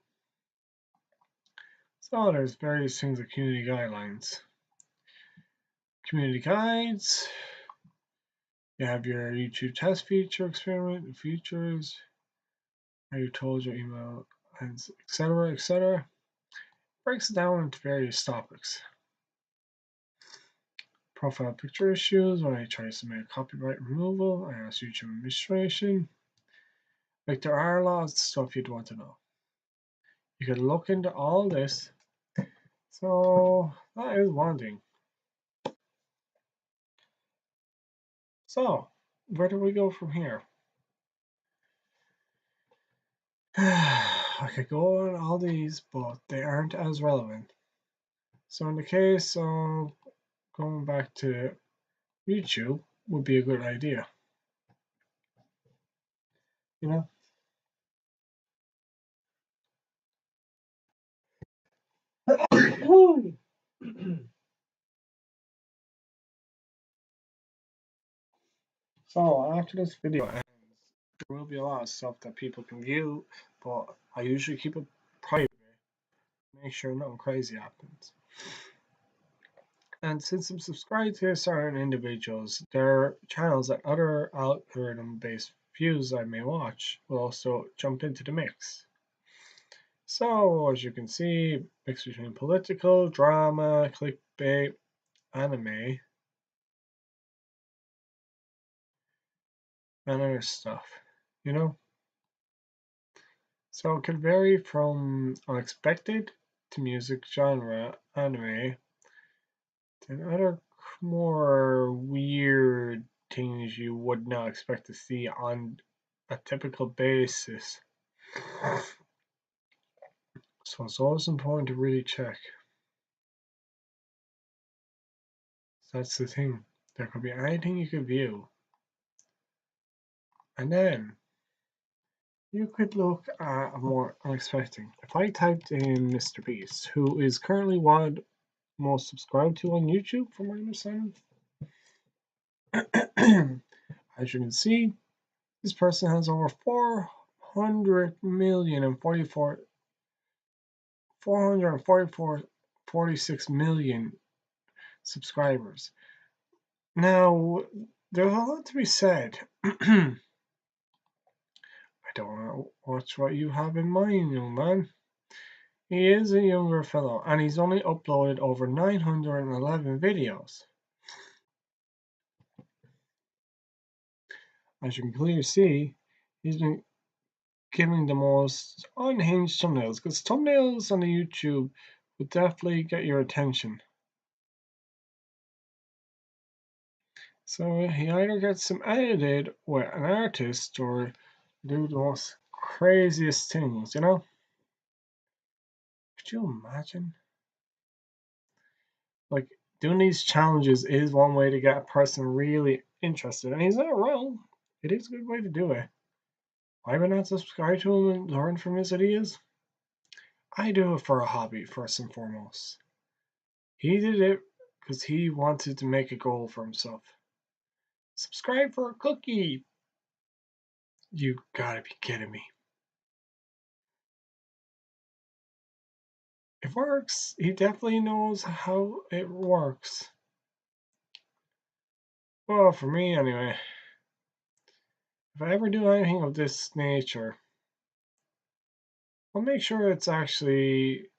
So there's various things like community guidelines. Community guides. You have your YouTube test feature experiment, features, how you told your email, etc., etc. Breaks it down into various topics. Profile picture issues, when I try to make copyright removal, I ask YouTube administration. Like there are a lot of stuff you'd want to know. You could look into all this. So that is one thing. So where do we go from here? I could go on all these, but they aren't as relevant. So in the case of going back to YouTube would be a good idea. you know? So after this video ends, there will be a lot of stuff that people can view, but I usually keep it private, make sure nothing crazy happens. And since I'm subscribed to certain individuals, their channels and other algorithm based views I may watch will also jump into the mix. So, as you can see, mix between political, drama, clickbait, anime, and other stuff, you know? So it could vary from unexpected to music genre, anime, to other more weird things you would not expect to see on a typical basis. So it's always important to really check. So that's the thing. There could be anything you could view. And then you could look at a more unexpected. If I typed in Mr. Beast, who is currently one most subscribed to on YouTube, from my understanding, as you can see, this person has over 400 million and 46 million subscribers. Now, there's a lot to be said. I don't know what you have in mind, young man. He is a younger fellow, and he's only uploaded over 911 videos. As you can clearly see, he's been giving the most unhinged thumbnails, because thumbnails on the YouTube would definitely get your attention. So he either gets them edited with an artist or do the most craziest things, you know? Could you imagine? Like, doing these challenges is one way to get a person really interested, and he's not wrong. It is a good way to do it. Why would I not subscribe to him and learn from his ideas? I do it for a hobby, first and foremost. He did it because he wanted to make a goal for himself. Subscribe for a cookie! You gotta be kidding me. It works. He definitely knows how it works. Well, for me anyway. If I ever do anything of this nature, I'll make sure it's actually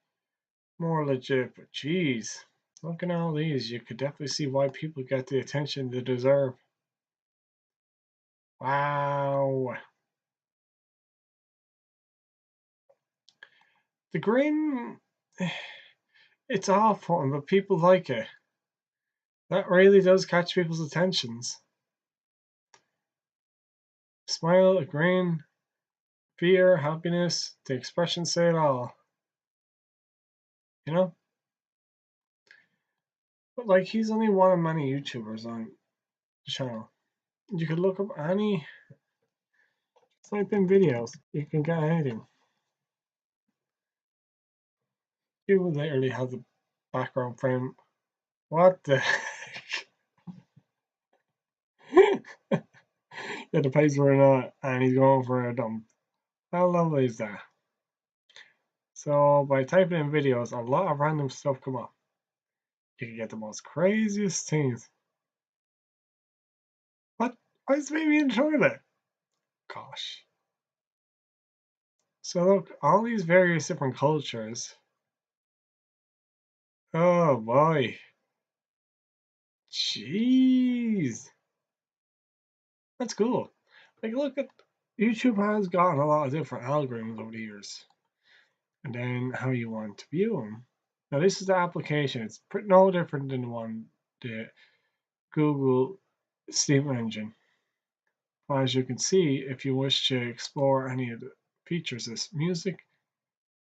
more legit. But geez, looking at all these, you could definitely see why people get the attention they deserve. Wow. The grin, it's awful, but people like it. That really does catch people's attentions. Smile, a grin, fear, happiness, the expressions say it all. You know? But like, he's only one of many YouTubers on the channel. You could look up any, type in videos, you can get anything. You would literally have the background frame. What the heck? Yeah, the place we're not, and he's going for a dump. How lovely is that? So by typing in videos, a lot of random stuff come up. You can get the most craziest things. What? Why is baby in the toilet? Gosh. So look, all these various different cultures. Oh boy. Jeez. That's cool. Like, look at YouTube has gotten a lot of different algorithms over the years, and then how you want to view them. Now, this is the application. It's no different than the Google Steam engine. As you can see, if you wish to explore any of the features, this music,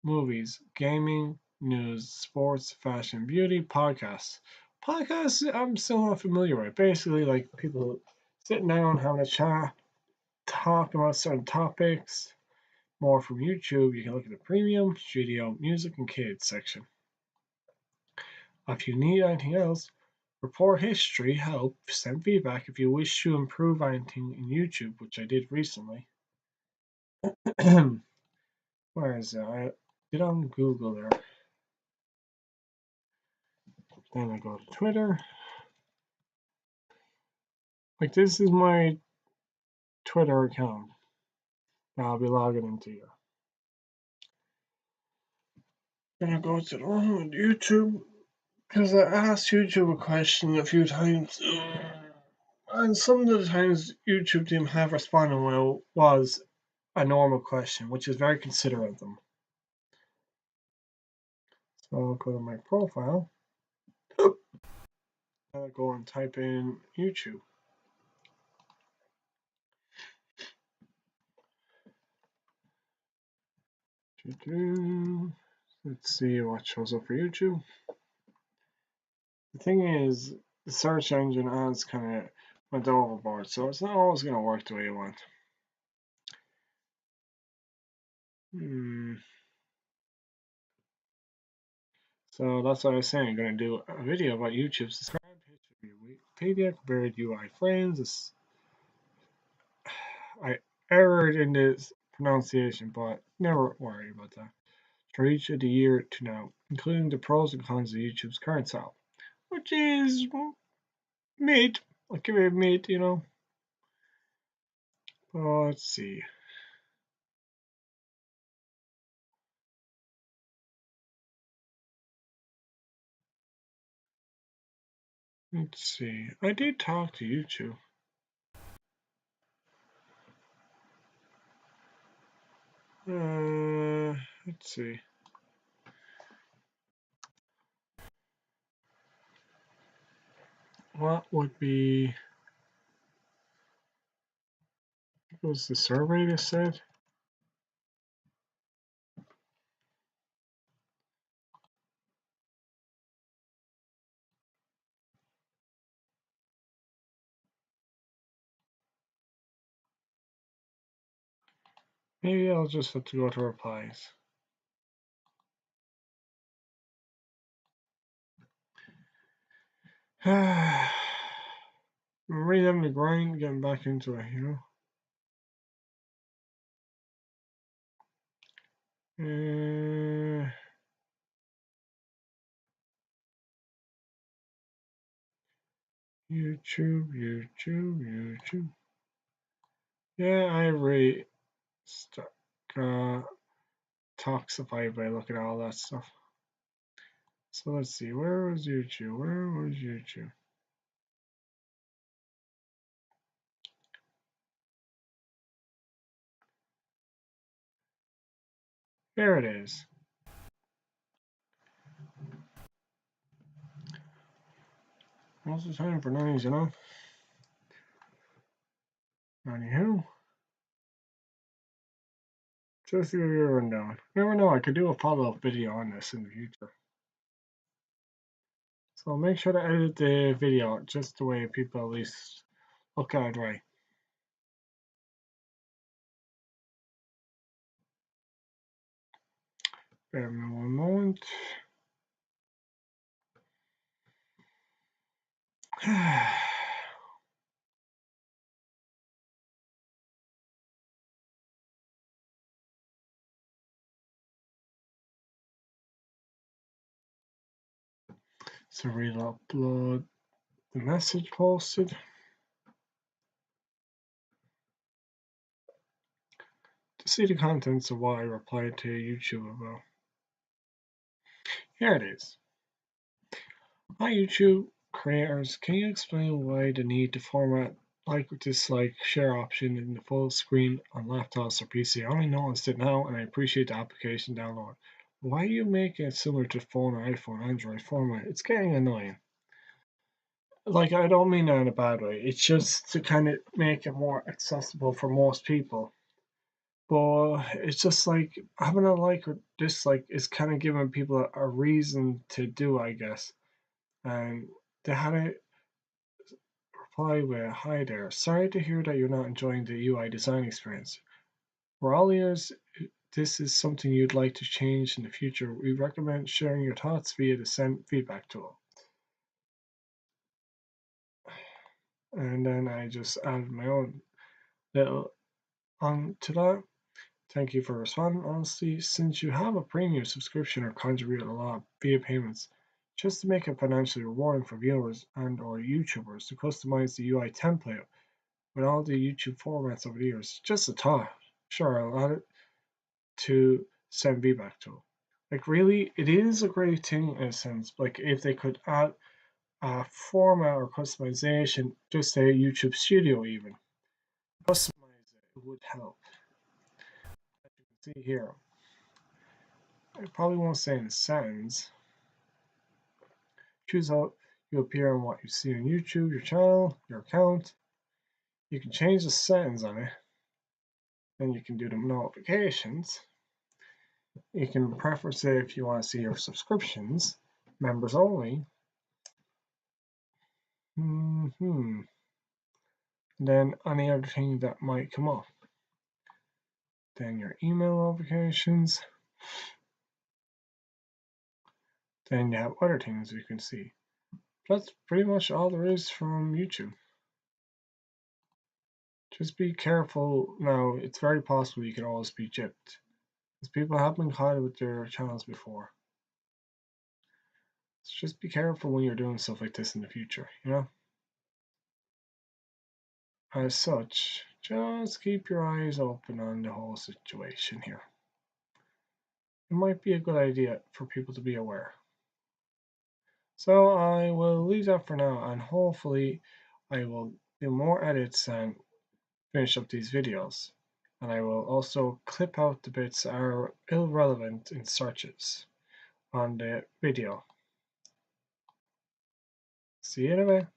movies, gaming, news, sports, fashion, beauty, podcasts. Podcasts, I'm still not familiar with. Basically, like people sitting down having a chat talk about certain topics more from YouTube, you can look at the premium, studio, music, and kids section. If you need anything else, report history, help, send feedback if you wish to improve anything in YouTube, which I did recently. Where is it? I did on Google there. Then I go to Twitter. Like this is my Twitter account that I'll be logging into here. Then I go to the one with YouTube because I asked YouTube a question a few times, and some of the times YouTube didn't have responded well was a normal question, which is very considerate of them. So I'll go to my profile. I'll go and type in YouTube. Let's see what shows up for YouTube. The thing is, the search engine has kind of went overboard, so it's not always going to work the way you want. So that's what I was saying. I'm going to do a video about YouTube. Subscribe, history, Wikipedia, compared UI frames. I erred in this pronunciation, but never worry about that. For each of the year to now, including the pros and cons of YouTube's current style, which is mid. I'll give it a mid, you know. Let's see. Let's see. I did talk to YouTube. Let's see. What would be? What was the survey that said? Maybe I'll just have to go to replies. I'm really having to grind, getting back into it, you know. YouTube. Yeah, I really toxified by looking at all that stuff. So let's see, where was YouTube? There it is. What's the time for nice, you know? Anywho. Just to give you a rundown. Never know, I could do a follow-up video on this in the future. So make sure to edit the video just the way people at least look at it right. Bear with me one moment. So we'll upload the message posted. To see the contents of what I replied to YouTube about. Here it is. Hi YouTube creators, can you explain why the need to format like dislike share option in the full screen on laptops or PC? I only noticed it now and I appreciate the application download. Why are you making it similar to phone or iPhone, Android format? It's getting annoying. Like, I don't mean that in a bad way. It's just to kind of make it more accessible for most people. But it's just like having a like or dislike is kind of giving people a reason to do, I guess. And they had it reply with, "Hi there, sorry to hear that you're not enjoying the UI design experience. For all ears, this is something you'd like to change in the future. We recommend sharing your thoughts via the send feedback tool." And then I just added my own little on to that. "Thank you for responding honestly. Since you have a premium subscription or contribute a lot via payments, just to make it financially rewarding for viewers and or YouTubers to customize the UI template with all the YouTube formats over the years. Just a thought. Sure, I'll add it to send feedback to." Like really, it is a great thing in a sense. Like if they could add a format or customization, just say YouTube Studio even. Customize it would help. As you can see here, I probably won't say in settings. Choose how you appear on what you see on YouTube, your channel, your account. You can change the settings on it. Then you can do the notifications. You can preference it if you want to see your subscriptions, members only. Then any other thing that might come up. Then your email notifications. Then you have other things you can see. That's pretty much all there is from YouTube. Just be careful now. It's very possible you could always be gypped, because people have been caught with their channels before. So just be careful when you're doing stuff like this in the future, you know? As such, just keep your eyes open on the whole situation here. It might be a good idea for people to be aware. So I will leave that for now, and hopefully I will do more edits and finish up these videos. And I will also clip out the bits that are irrelevant in searches on the video. See you in a bit.